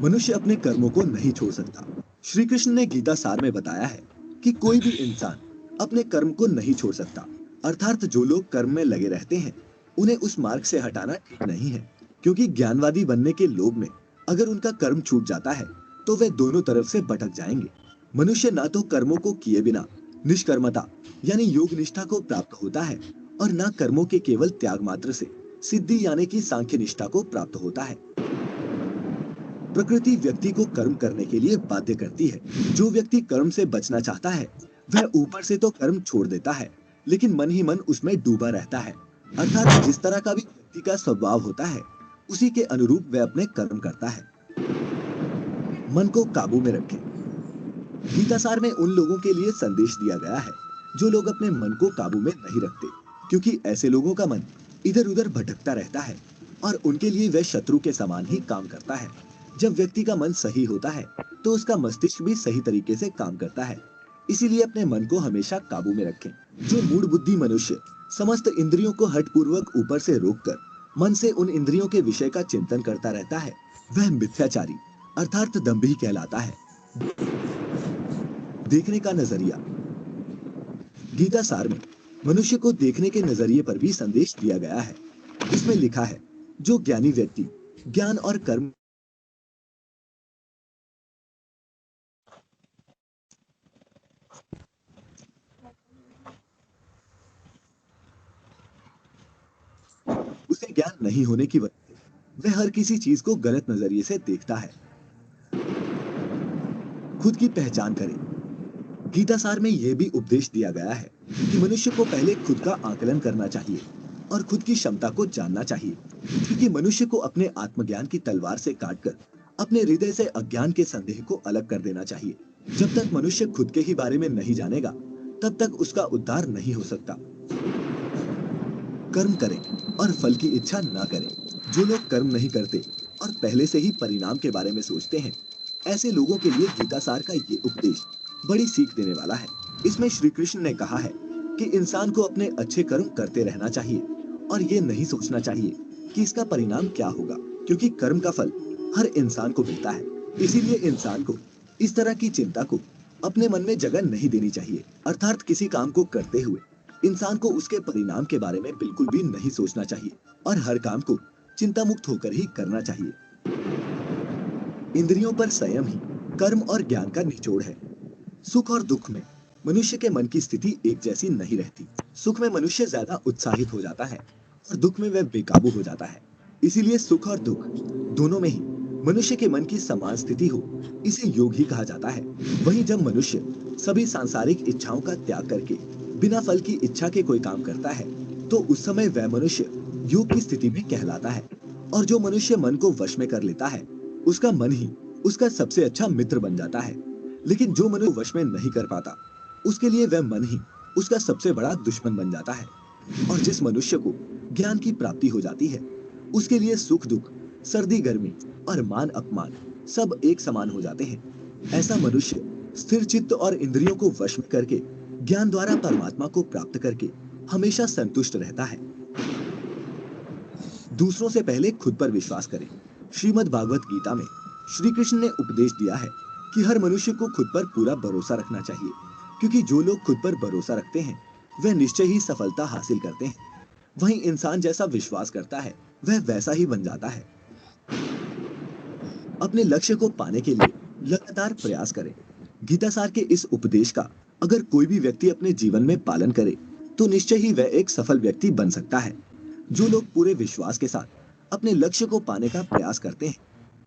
मनुष्य अपने कर्मों को नहीं छोड़ सकता। श्री कृष्ण ने गीता सार में बताया है कि कोई भी इंसान अपने कर्म को नहीं छोड़ सकता। अर्थात जो लोग कर्म में लगे रहते हैं, उन्हें उस मार्ग से हटाना ठीक नहीं है, क्योंकि ज्ञानवादी बनने के लोभ में अगर उनका कर्म छूट जाता है तो वे दोनों तरफ से भटक जाएंगे। मनुष्य ना तो कर्मों को किए बिना निष्कर्मता यानी योग निष्ठा को प्राप्त होता है, और ना कर्मों के केवल त्याग मात्र से सिद्धि यानी कि सांख्य निष्ठा को प्राप्त होता है। प्रकृति व्यक्ति को कर्म करने के लिए बाध्य करती है। जो व्यक्ति कर्म से बचना चाहता है, वह ऊपर से तो कर्म छोड़ देता है, लेकिन मन ही मन उसमें डूबा रहता है। अर्थात जिस तरह का भी व्यक्ति का स्वभाव होता है, उसी के अनुरूप वह अपने कर्म करता है। मन को काबू में रखें। गीता सार में उन लोगों के लिए संदेश दिया गया है जो लोग अपने मन को काबू में नहीं रखते, क्योंकि ऐसे लोगों का मन इधर उधर भटकता रहता है और उनके लिए वह शत्रु के समान ही काम करता है। जब व्यक्ति का मन सही होता है तो उसका मस्तिष्क भी सही तरीके से काम करता है। इसीलिए अपने मन को हमेशा काबू में रखें। जो मूढ़ बुद्धि मनुष्य समस्त इंद्रियों को हठपूर्वक ऊपर से रोककर मन से उन इंद्रियों के विषय का चिंतन करता रहता है वह मिथ्याचारी अर्थात दंभी कहलाता है। देखने का नजरिया। गीता सार में मनुष्य को देखने के नजरिए पर भी संदेश दिया गया है। इसमें लिखा है, जो ज्ञानी व्यक्ति ज्ञान और कर्म उसे ज्ञान नहीं होने की वजह से वह हर किसी चीज को गलत नजरिए से देखता है। खुद की पहचान करें। गीता सार में यह भी उपदेश दिया गया है कि मनुष्य को पहले खुद का आकलन करना चाहिए और खुद की क्षमता को जानना चाहिए, क्योंकि मनुष्य को अपने आत्मज्ञान की तलवार से काटकर अपने हृदय से अज्ञान के संदेह को अलग कर देना चाहिए। जब तक मनुष्य खुद के ही बारे में नहीं जानेगा तब तक उसका उद्धार नहीं हो सकता। कर्म करें और फल की इच्छा ना करें। जो लोग कर्म नहीं करते और पहले से ही परिणाम के बारे में सोचते हैं, ऐसे लोगों के लिए गीता सार का ये उपदेश बड़ी सीख देने वाला है। इसमें श्री कृष्ण ने कहा है कि इंसान को अपने अच्छे कर्म करते रहना चाहिए और ये नहीं सोचना चाहिए कि इसका परिणाम क्या होगा, क्योंकि कर्म का फल हर इंसान को मिलता है। इसीलिए इंसान को इस तरह की चिंता को अपने मन में जगह नहीं देनी चाहिए। अर्थात किसी काम को करते हुए इंसान को उसके परिणाम के बारे में बिल्कुल भी नहीं सोचना चाहिए और हर काम को चिंता मुक्त होकर ही करना चाहिए। इंद्रियों पर संयम ही कर्म और ज्ञान का निचोड़ है। सुख और दुख में मनुष्य के मन की स्थिति एक जैसी नहीं रहती। सुख में मनुष्य ज्यादा उत्साहित हो जाता है और दुख में वह बेकाबू हो जाता है। इसीलिए सुख और दुख दोनों में ही मनुष्य के मन की समान स्थिति हो, इसे योग ही कहा जाता है। वहीं जब मनुष्य सभी सांसारिक इच्छाओं का त्याग करके बिना फल की इच्छा के कोई काम करता है, तो उस समय वह मनुष्य योग की स्थिति में कहलाता है। और जो मनुष्य मन को वश में कर लेता है, उसका मन ही उसका सबसे अच्छा मित्र बन जाता है। लेकिन जो मनुष्य वश में नहीं कर पाता, उसके लिए वह मन ही उसका सबसे बड़ा दुश्मन बन जाता है। और जिस मनुष्य को ज्ञान की प्राप्ति हो जाती है, उसके लिए सुख दुख, सर्दी गर्मी और मान अपमान सब एक समान हो जाते हैं। ऐसा मनुष्य स्थिर चित्त और इंद्रियों को वश में करके ज्ञान द्वारा परमात्मा को प्राप्त करके हमेशा संतुष्ट रहता है। दूसरों से पहले खुद पर विश्वास करें। श्रीमद् भागवत गीता में श्री कृष्ण ने उपदेश दिया है कि हर मनुष्य को खुद पर पूरा भरोसा रखना चाहिए, क्योंकि जो लोग खुद पर भरोसा रखते हैं वह निश्चय ही सफलता हासिल करते हैं। वहीं इंसान जैसा विश्वास करता है वह वैसा ही बन जाता है। अपने लक्ष्य को पाने के लिए लगातार प्रयास करें। गीता सार के इस उपदेश का अगर कोई भी व्यक्ति अपने जीवन में पालन करे तो निश्चय ही वह एक सफल व्यक्ति बन सकता है। जो लोग पूरे विश्वास के साथ अपने लक्ष्य को पाने का प्रयास करते हैं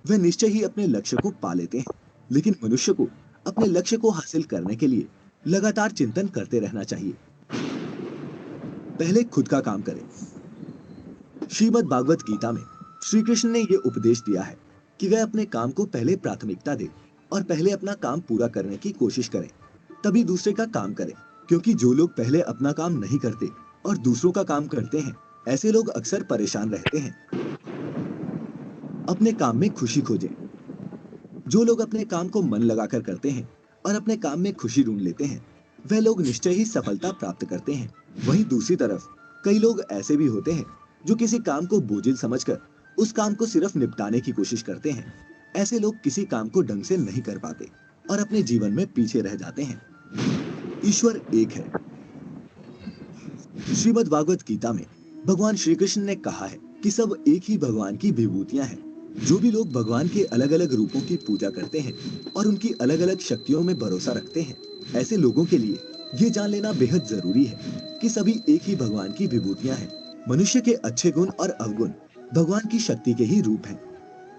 वह निश्चय ही अपने लक्ष्य को पा लेते हैं। लेकिन मनुष्य को अपने लक्ष्य को हासिल करने के लिए लगातार चिंतन करते रहना चाहिए। पहले खुद का काम करें। श्रीमद् भागवत गीता में श्री कृष्ण ने यह उपदेश दिया है कि वह अपने काम को पहले प्राथमिकता दे और पहले अपना काम पूरा करने की कोशिश करें, तभी दूसरे का काम करें। क्योंकि जो लोग पहले अपना काम नहीं करते और दूसरों का काम करते हैं, ऐसे लोग अक्सर परेशान रहते हैं। अपने काम में खुशी खोजें। जो लोग अपने काम को मन लगाकर करते हैं और अपने काम में खुशी ढूंढ लेते हैं, वह लोग निश्चय ही सफलता प्राप्त करते हैं। वहीं दूसरी तरफ कई लोग ऐसे भी होते हैं जो किसी काम को बोझिल समझकर उस काम को सिर्फ निपटाने की कोशिश करते हैं। ऐसे लोग किसी काम को ढंग से नहीं कर पाते और अपने जीवन में पीछे रह जाते हैं। ईश्वर एक है। श्रीमद् भागवत गीता में भगवान श्री कृष्ण ने कहा है कि सब एक ही भगवान की विभूतियां हैं। जो भी लोग भगवान के अलग अलग रूपों की पूजा करते हैं और उनकी अलग अलग शक्तियों में भरोसा रखते हैं, ऐसे लोगों के लिए ये जान लेना बेहद जरूरी है कि सभी एक ही भगवान की विभूतियां हैं। मनुष्य के अच्छे गुण और अवगुण भगवान की शक्ति के ही रूप हैं।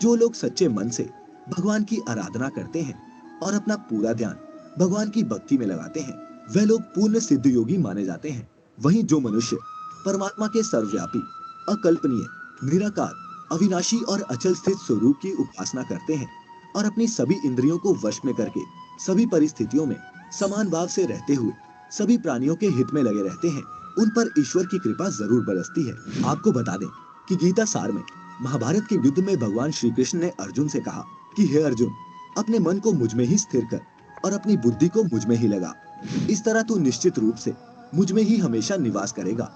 जो लोग सच्चे मन से भगवान की आराधना करते हैं और अपना पूरा ध्यान भगवान की भक्ति में लगाते हैं, वह लोग पूर्ण सिद्ध योगी माने जाते हैं। वहीं जो मनुष्य परमात्मा के सर्वव्यापी, अकल्पनीय, निराकार, अविनाशी और अचल स्थित स्वरूप की उपासना करते हैं और अपनी सभी इंद्रियों को वश में करके सभी परिस्थितियों में समान भाव से रहते हुए सभी प्राणियों के हित में लगे रहते हैं, उन पर ईश्वर की कृपा जरूर बरसती है। आपको बता दें कि गीता सार में महाभारत के युद्ध में भगवान श्री कृष्ण ने अर्जुन से कहा कि हे अर्जुन, अपने मन को मुझ में ही स्थिर कर और अपनी बुद्धि को मुझ में ही लगा। इस तरह तू निश्चित रूप से मुझ में ही हमेशा निवास करेगा।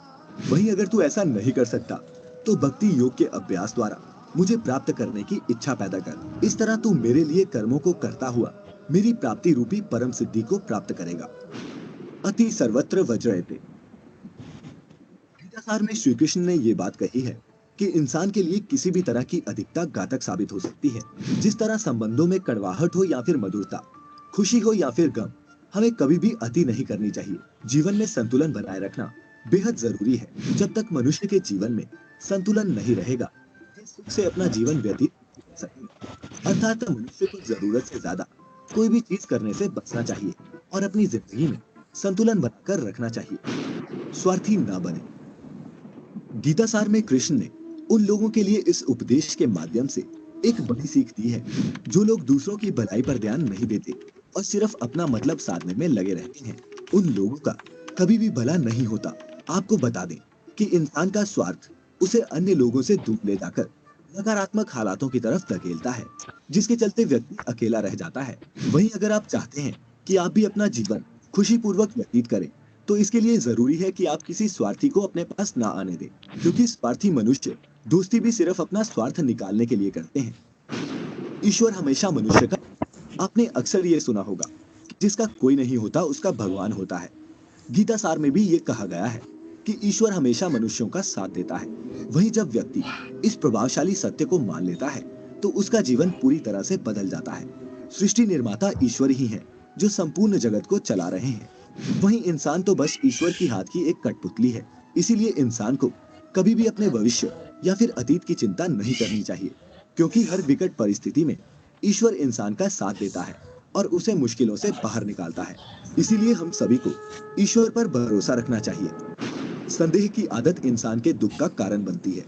वहीं अगर तू ऐसा नहीं कर सकता तो भक्ति योग के अभ्यास द्वारा मुझे प्राप्त करने की इच्छा पैदा कर। इस तरह तू मेरे लिए कर्मों को करता हुआ मेरी प्राप्ति रूपी परम सिद्धि को प्राप्त करेगा। अति सर्वत्र वज्रयते। गीतासार में श्री कृष्ण ने ये बात कही है कि इंसान के लिए किसी भी तरह की अधिकता घातक साबित हो सकती है। जिस तरह संबंधों में कड़वाहट हो या फिर मधुरता, खुशी हो या फिर गम, हमें कभी भी अति नहीं करनी चाहिए। जीवन में संतुलन बनाए रखना बेहद जरूरी है। जब तक मनुष्य के जीवन में संतुलन नहीं रहेगा, सुख से अपना जीवन व्यतीत कर सकेगा। अर्थात मनुष्य को जरूरत से ज्यादा कोई भी चीज करने से बचना चाहिए और अपनी जिंदगी में संतुलन बनाकर रखना चाहिए। स्वार्थी ना बने। गीतासार में कृष्ण ने उन लोगों के लिए इस उपदेश के माध्यम से एक बड़ी सीख दी है जो लोग दूसरों की भलाई पर ध्यान नहीं देते और सिर्फ अपना मतलब साधने में लगे रहते हैं। उन लोगों का कभी भी भला नहीं होता। आपको बता दें कि इंसान का स्वार्थ उसे अन्य लोगों से दूर ले जाकर नकारात्मक हालातों की तरफ धकेलता है, जिसके चलते व्यक्ति अकेला रह जाता है। वहीं अगर आप चाहते हैं कि आप भी अपना जीवन खुशी पूर्वक व्यतीत करें, तो इसके लिए जरूरी है कि आप किसी स्वार्थी को अपने पास ना आने दें, क्योंकि स्वार्थी मनुष्य दोस्ती भी सिर्फ अपना स्वार्थ निकालने के लिए करते हैं। ईश्वर हमेशा मनुष्य का, आपने अक्सर ये सुना होगा, जिसका कोई नहीं होता उसका भगवान होता है। गीतासार में भी ये कहा गया है कि ईश्वर हमेशा मनुष्यों का साथ देता है। वहीं जब व्यक्ति इस प्रभावशाली सत्य को मान लेता है तो उसका जीवन पूरी तरह से बदल जाता है। सृष्टि निर्माता ईश्वर ही है जो संपूर्ण जगत को चला रहे हैं। वहीं इंसान तो बस ईश्वर की हाथ की एक कठपुतली है। इसीलिए इंसान को कभी भी अपने भविष्य या फिर अतीत की चिंता नहीं करनी चाहिए, क्योंकि हर विकट परिस्थिति में ईश्वर इंसान का साथ देता है और उसे मुश्किलों से बाहर निकालता है। इसीलिए हम सभी को ईश्वर पर भरोसा रखना चाहिए। संदेह की आदत इंसान के दुख का कारण बनती है।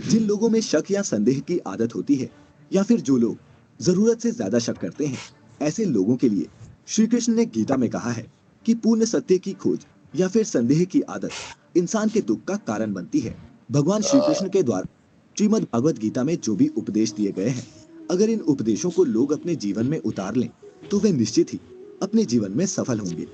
जिन लोगों में शक या संदेह की आदत होती है, या फिर जो लोग जरूरत से ज्यादा शक करते हैं, ऐसे लोगों के लिए श्री कृष्ण ने गीता में कहा है कि पूर्ण सत्य की खोज या फिर संदेह की आदत इंसान के दुख का कारण बनती है। भगवान श्री कृष्ण के द्वारा श्रीमद् भागवत गीता में जो भी उपदेश दिए गए हैं, अगर इन उपदेशों को लोग अपने जीवन में उतार लें तो वे निश्चित ही अपने जीवन में सफल होंगे।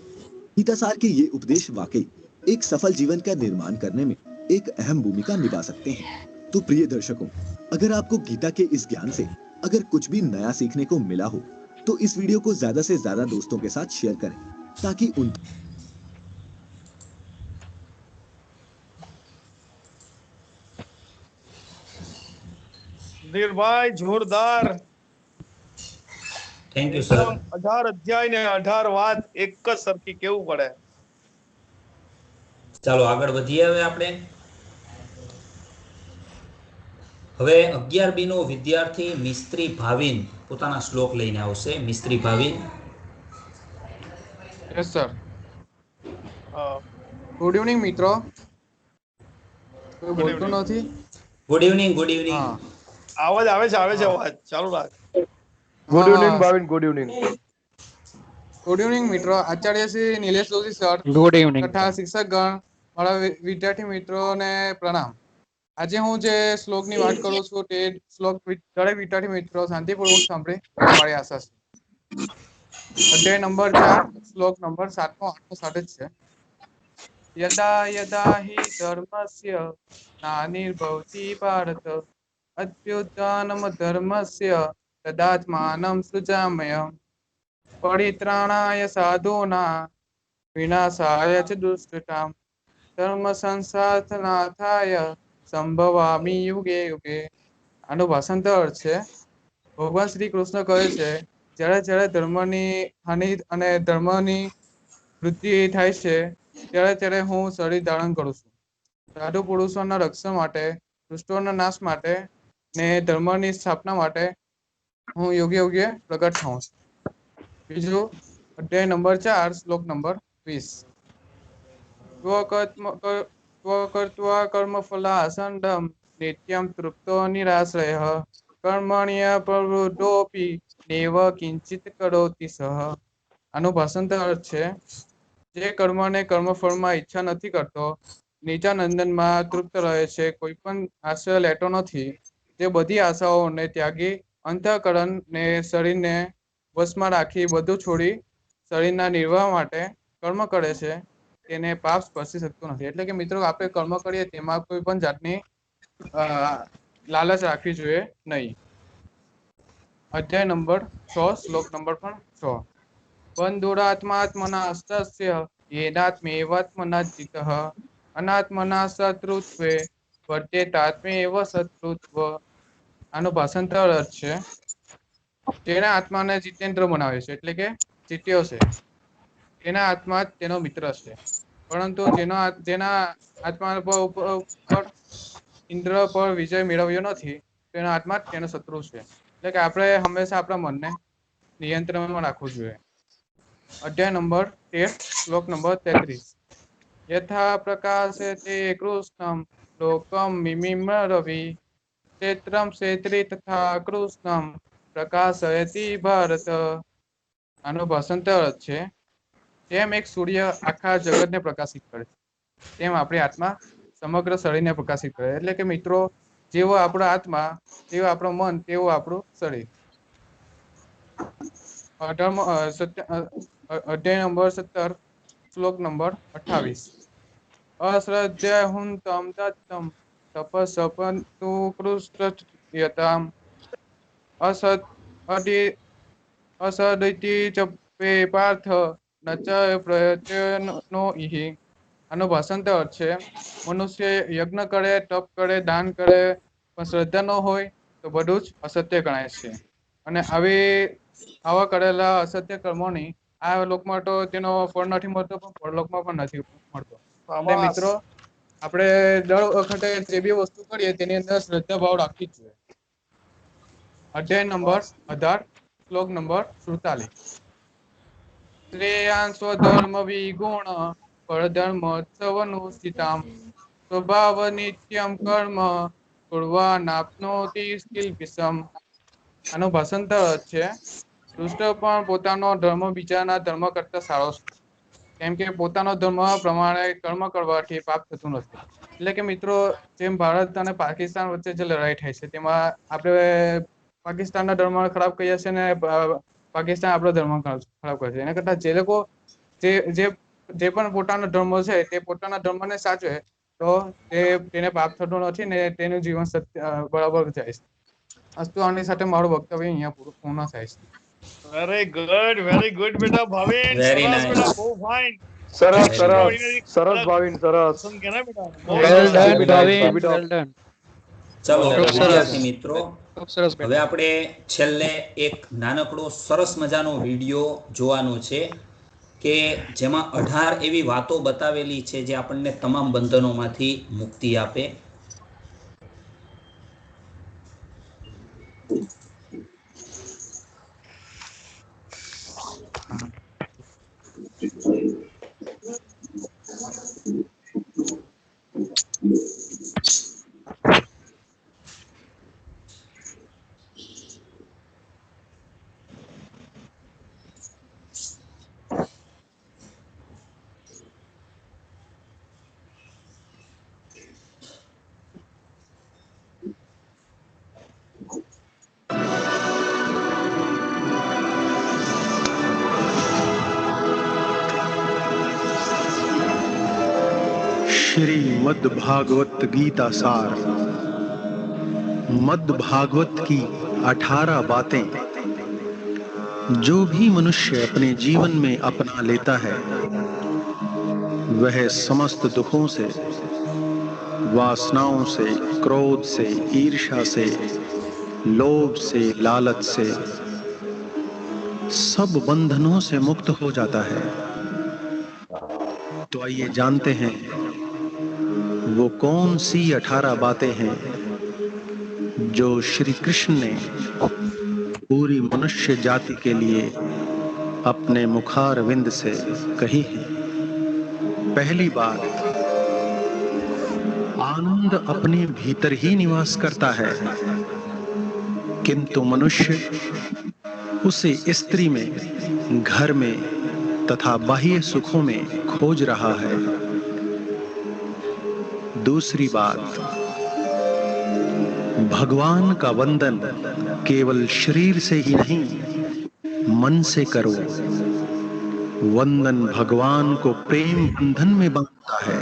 गीतासार के ये उपदेश वाकई एक सफल जीवन का निर्माण करने में एक अहम भूमिका निभा सकते हैं। तो प्रिय दर्शकों, अगर आपको गीता के इस ज्ञान से अगर कुछ भी नया सीखने को मिला हो तो इस वीडियो को ज्यादा से ज्यादा दोस्तों के साथ शेयर करें, ताकि उन ધીર ભાઈ જોરદાર. Thank you sir. 18 અધ્યાય ને 18 વાત એક જ સરખી કેવું પડે. ચાલો આગળ વધીએ આપણે. હવે 11 નો વિદ્યાર્થી મિસ્ત્રી ભાવિન પોતાના શ્લોક લઈને આવશે. Mistry Bhavin. Yes sir. Good evening મિત્રો. કોઈ બોલતો નથી. Good evening. Good evening. આવાજ આવે છે અવાજ. ચાલુ રાખ. Good evening Bhavin. Good evening. Good evening મિત્રો. આચાર્ય Shri Nilesh Joshi sir, good evening તથા શિક્ષકગણ, મારા વિદ્યાર્થી મિત્રોને પ્રણામ. આજે હું જે શ્લોકની વાત કરું છું તે શ્લોક દરેક વિદ્યાર્થી મિત્રો શાંતિપૂર્વક સાંભળે મારી આશા છે. અધ્યાય નંબર 4 શ્લોક નંબર 7 8 સાથે જ છે. યદા યદા હિ ધર્મસ્ય નાનિર્ભવતિ ભારત અભ્યુત્થાનમ ધર્મસ્ય તદાત્માનમ સૃજામ્યહમ પરિત્રાણાય સાધૂનાં વિનાશાય ચ દુષ્કૃતામ ધર્મ સંસ્થાપનાર્થાય સંભવામિ યુગે યુગે. આનો ભાષાંતર છે. ભગવાન શ્રી કૃષ્ણ કહે છે, જ્યારે જ્યારે ધર્મની હાનિ અને ધર્મની વૃદ્ધિ થાય છે ત્યારે ત્યારે હું શરીર ધારણ કરું છું. સાધુ પુરુષોના રક્ષણ માટે, દુષ્ટોના નાશ માટે ને ધર્મની સ્થાપના માટે હું યોગ્ય યોગ્ય પ્રગટ થાઉં છું. બીજું અધ્યાય નંબર 4 શ્લોક નંબર 20. સ્વકર્ત્વા કર્મફલાસંડમ નિત્યમ તૃપ્તો નિરાશ્રયઃ કર્મણ્ય પ્રવૃત્તોપી નૈવ કિંચિત કરોતિ સઃ. આનું ભાષાંતર છે, જે કર્મને કર્મફળમાં ઈચ્છા નથી કરતો, નીચા નંદનમાં તૃપ્ત રહે છે, કોઈ પણ આશ્રય લેતો નથી, જે બધી આશાઓને ત્યાગી અંતઃકરણને શરીરને વશમાં રાખી બધું છોડી શરીરના નિર્વાહ માટે કર્મ કરે છે, તેને પાપ સ્પર્શી શકતું નથી. એટલે કે મિત્રો, આપણે કર્મ કરીએ તેમાં કોઈ પણ જાતની લાલચ રાખવી જોઈએ નહીં. અધ્યાય નંબર 6 શ્લોક નંબર પણ 6. બંધુરાત્માત્મના અસ્તસ્ય યેનાત્મેવાત્મના ચિત્તઃ અનાત્મના શત્રુત્વે વર્તેતાત્મેવ શત્રુત્વ. આનો ભાષાંતર છે તેના આત્માને જીતેન્દ્ર બનાવે છે, એટલે કે જીત્યો છે, તેના આત્મા જ તેનો મિત્ર છે. પરંતુ જેના આત્મા પર ઇન્દ્ર પર વિજય મેળવ્યો નથી તેનો આત્મા તેનો શત્રુ છે. એટલે કે આપણે હંમેશા આપણા મનને નિયંત્રણમાં રાખવું જોઈએ. અધ્યાય નંબર 13 શ્લોક નંબર 33. યથા પ્રકાશે તે કૃષ્ણમ લોકમ મિમિમ રવિ ક્ષેત્રમ ક્ષેત્રી તથા કૃષ્ણમ પ્રકાશયતિ ભારત. આનો ભાષાંતર છે તેમ એક સૂર્ય આખા જગતને પ્રકાશિત કરે તેમ આપણી આત્મા સમગ્ર શરીરને પ્રકાશિત કરે. એટલે કે મિત્રો, જેવો આપણો આત્મા તેવો આપણો મન તેવું આપણું શરીર. અધ્યાય નંબર 17 શ્લોક નંબર 28. અશ્રદ્ધ્ય હું તમ દત્તમ તપસપંતુ કૃષ્ણયતામ અસદિતિ ચપે પાર્થ ન ચ પ્રયત્નો ઇહિ. આનો ભાષાંતર છે મનુષ્ય યજ્ઞ કરે, તપ કરે, દાન કરે, પણ શ્રદ્ધા ન હોય તો બધું જ અસત્ય ગણાય છે. અને આવા કરેલા અસત્ય કર્મોની આ લોકમાં તો તેનો ફળ નથી મળતો, પણ પરલોકમાં પણ નથી મળતો. એટલે મિત્રો, આપણે દર વખતે જે બી વસ્તુ કરીએ તેની અંદર શ્રદ્ધા ભાવ રાખવી જ જોઈએ. અધ્યાય નંબર 18 શ્લોક નંબર 47. શ્રેયાન સ્વધર્મ વિગુણ પરધર્મોત્સવનુષ્ઠિતામ સ્વભાવ નિત્યમ કર્મ કુર્વાનાપ્નોતિ કિલ્બિષમ. આનો ભાષાંતર છે દુષ્ટ પણ પોતાનો ધર્મ બીજાના ધર્મ કરતા સારો છે, કેમ કે પોતાનો ધર્મ પ્રમાણે કર્મ કરવાથી પાપ થતું નથી. એટલે કે મિત્રો, જેમ ભારત અને પાકિસ્તાન વચ્ચે જે લડાઈ થાય છે તેમાં આપણે પાકિસ્તાનના ધર્મ ખરાબ કહીએ છીએ ને પાકિસ્તાન આપણો ધર્મ ખરાબ કરે છે. એના કરતા જે લોકો જે પણ પોતાનો ધર્મ છે તે પોતાના ધર્મને સાચવે તો તેને પાપ થતું નથી ને તેનું જીવન બરાબર જાય છે. અસ્તુ આની સાથે મારું વક્તવ્ય અહીંયા પૂર્ણ થાય છે. વેરી ગુડ બેટા ભાવિન. Very સરસ nice. બેટા, બહુ ફાઇન. સરસ ભાવિન, સરસ. Well done, Keep it up, Bhavin. keep it up. Well done. ચાલો ખૂબ સરસ. વિદ્યાર્થી મિત્રો, ખૂબ સરસ હવે બેટા. આપણે છેલ્લે એક નાનકડો સરસ મજાનો વિડીયો જોવાનો છે કે જેમાં 18 એવી વાતો બતાવેલી છે જે આપણને તમામ બંધનોમાંથી મુક્તિ આપે. श्रीमद् भागवत गीता सार। मद् भागवत की 18 बातें जो भी मनुष्य अपने जीवन में अपना लेता है वह समस्त दुखों से, वासनाओं से, क्रोध से, ईर्ष्या से, लोभ से, लालच से, सब बंधनों से मुक्त हो जाता है। तो आइए जानते हैं वो कौन सी 18 बातें हैं जो श्री कृष्ण ने पूरी मनुष्य जाति के लिए अपने मुखारविंद से कही है। पहली बात, आनंद अपने भीतर ही निवास करता है, किंतु मनुष्य उसे स्त्री में, घर में तथा बाह्य सुखों में खोज रहा है। दूसरी बात, भगवान का वंदन केवल शरीर से ही नहीं मन से करो। वंदन भगवान को प्रेम बंधन में बांधता है।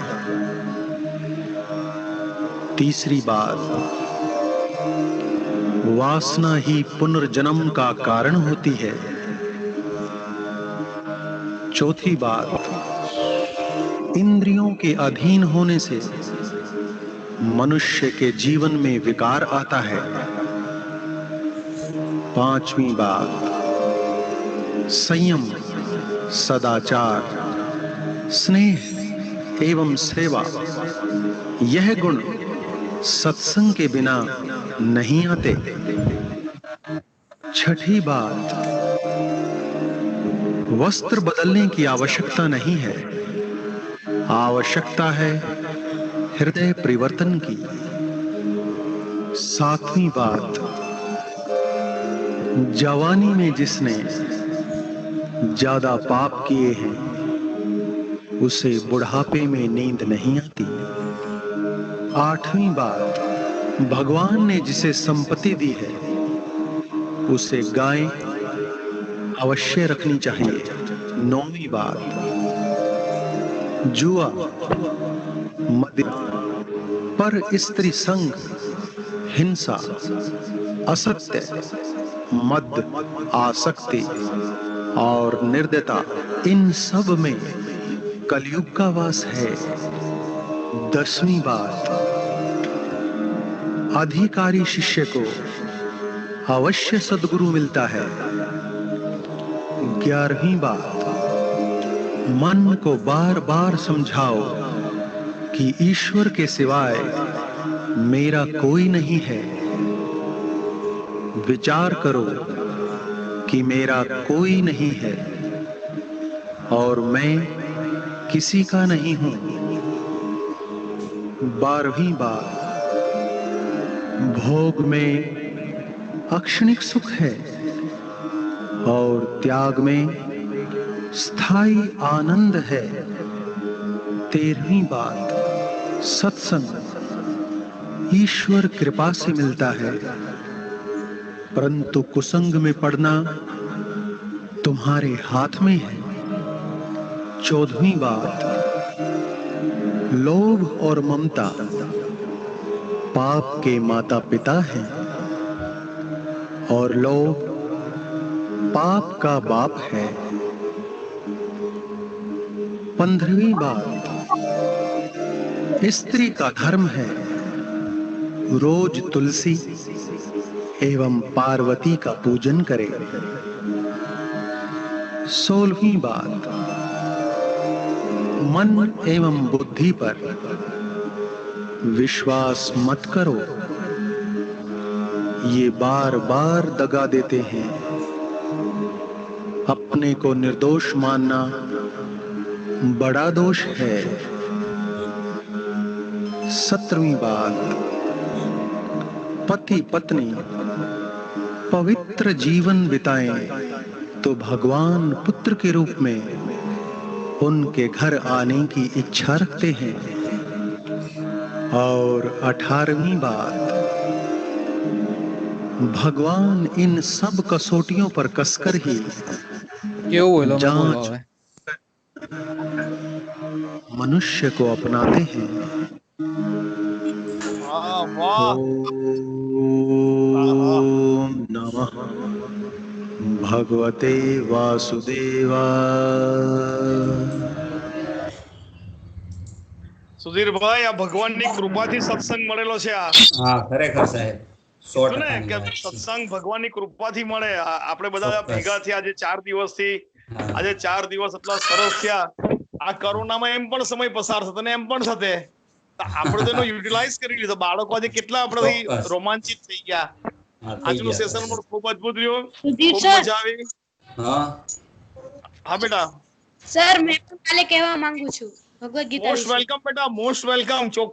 तीसरी बात, वासना ही पुनर्जन्म का कारण होती है। चौथी बात, इंद्रियों के अधीन होने से मनुष्य के जीवन में विकार आता है। पांचवी बात, संयम, सदाचार, स्नेह एवं सेवा, यह गुण सत्संग के बिना नहीं आते। छठी बात, वस्त्र बदलने की आवश्यकता नहीं है, आवश्यकता है हृदय परिवर्तन की। सातवीं बात, जवानी में जिसने ज्यादा पाप किए हैं उसे बुढ़ापे में नींद नहीं आती। आठवीं बात, भगवान ने जिसे संपत्ति दी है उसे गाय अवश्य रखनी चाहिए। नौवीं बात, जुआ, मदिरा, पर स्त्री संग, हिंसा, असत्य, मद, आसक्ति और निर्दयता, इन सब में कलयुग का वास है। 10वीं बात, अधिकारी शिष्य को अवश्य सद्गुरु मिलता है। 11वीं बात, मन को बार बार समझाओ कि ईश्वर के सिवाय मेरा कोई नहीं है। विचार करो कि मेरा कोई नहीं है और मैं किसी का नहीं हूं। 12वीं बात, भोग में अक्षणिक सुख है और त्याग में स्थायी आनंद है। 13वीं बात, सत्संग ईश्वर कृपा से मिलता है, परंतु कुसंग में पड़ना तुम्हारे हाथ में है। 14वीं बात, लोभ और ममता पाप के माता पिता हैं और लोभ पाप का बाप है। 15वीं बात, स्त्री का धर्म है रोज तुलसी एवं पार्वती का पूजन करे। 16वीं बात, मन एवं बुद्धि पर विश्वास मत करो, ये बार बार दगा देते हैं। अपने को निर्दोष मानना बड़ा दोष है। 17वीं बात, पति पत्नी पवित्र जीवन बिताएं तो भगवान पुत्र के रूप में उनके घर आने की इच्छा रखते हैं। और 18वीं बात, भगवान इन सब कसौटियों पर कसकर ही जांच मनुष्य को अपनाते हैं। ओम नमः भगवते वासुदेवाय। સુધીરભાઈ આ ભગવાનની કૃપાથી સત્સંગ મળેલો છે આ. હા ખરેખર સાહેબ 100% ને કે સત્સંગ ભગવાનની કૃપાથી મળે. આપણે બધા ભેગા થયા આજે 4 દિવસથી. આજે 4 દિવસ એટલા સરસ થયા. આ કોરોનામાં એમ પણ સમય પસાર થતો ને એમ પણ થતે. આપણે તો એનો યુટિલાઇઝ કરી લીધો. બાળકો આજે કેટલા આપણાથી રોમાંચિત થઈ ગયા. આજનું સેશન પણ ખૂબ અદ્ભુત રહ્યું. ખૂબ મજા આવી. હા હા બેટા. સર મેં કાલે કહેવા માંગુ છું ભગવદ ગીતા. મોસ્ટ વેલકમ બેટા, મોસ્ટ વેલકમ.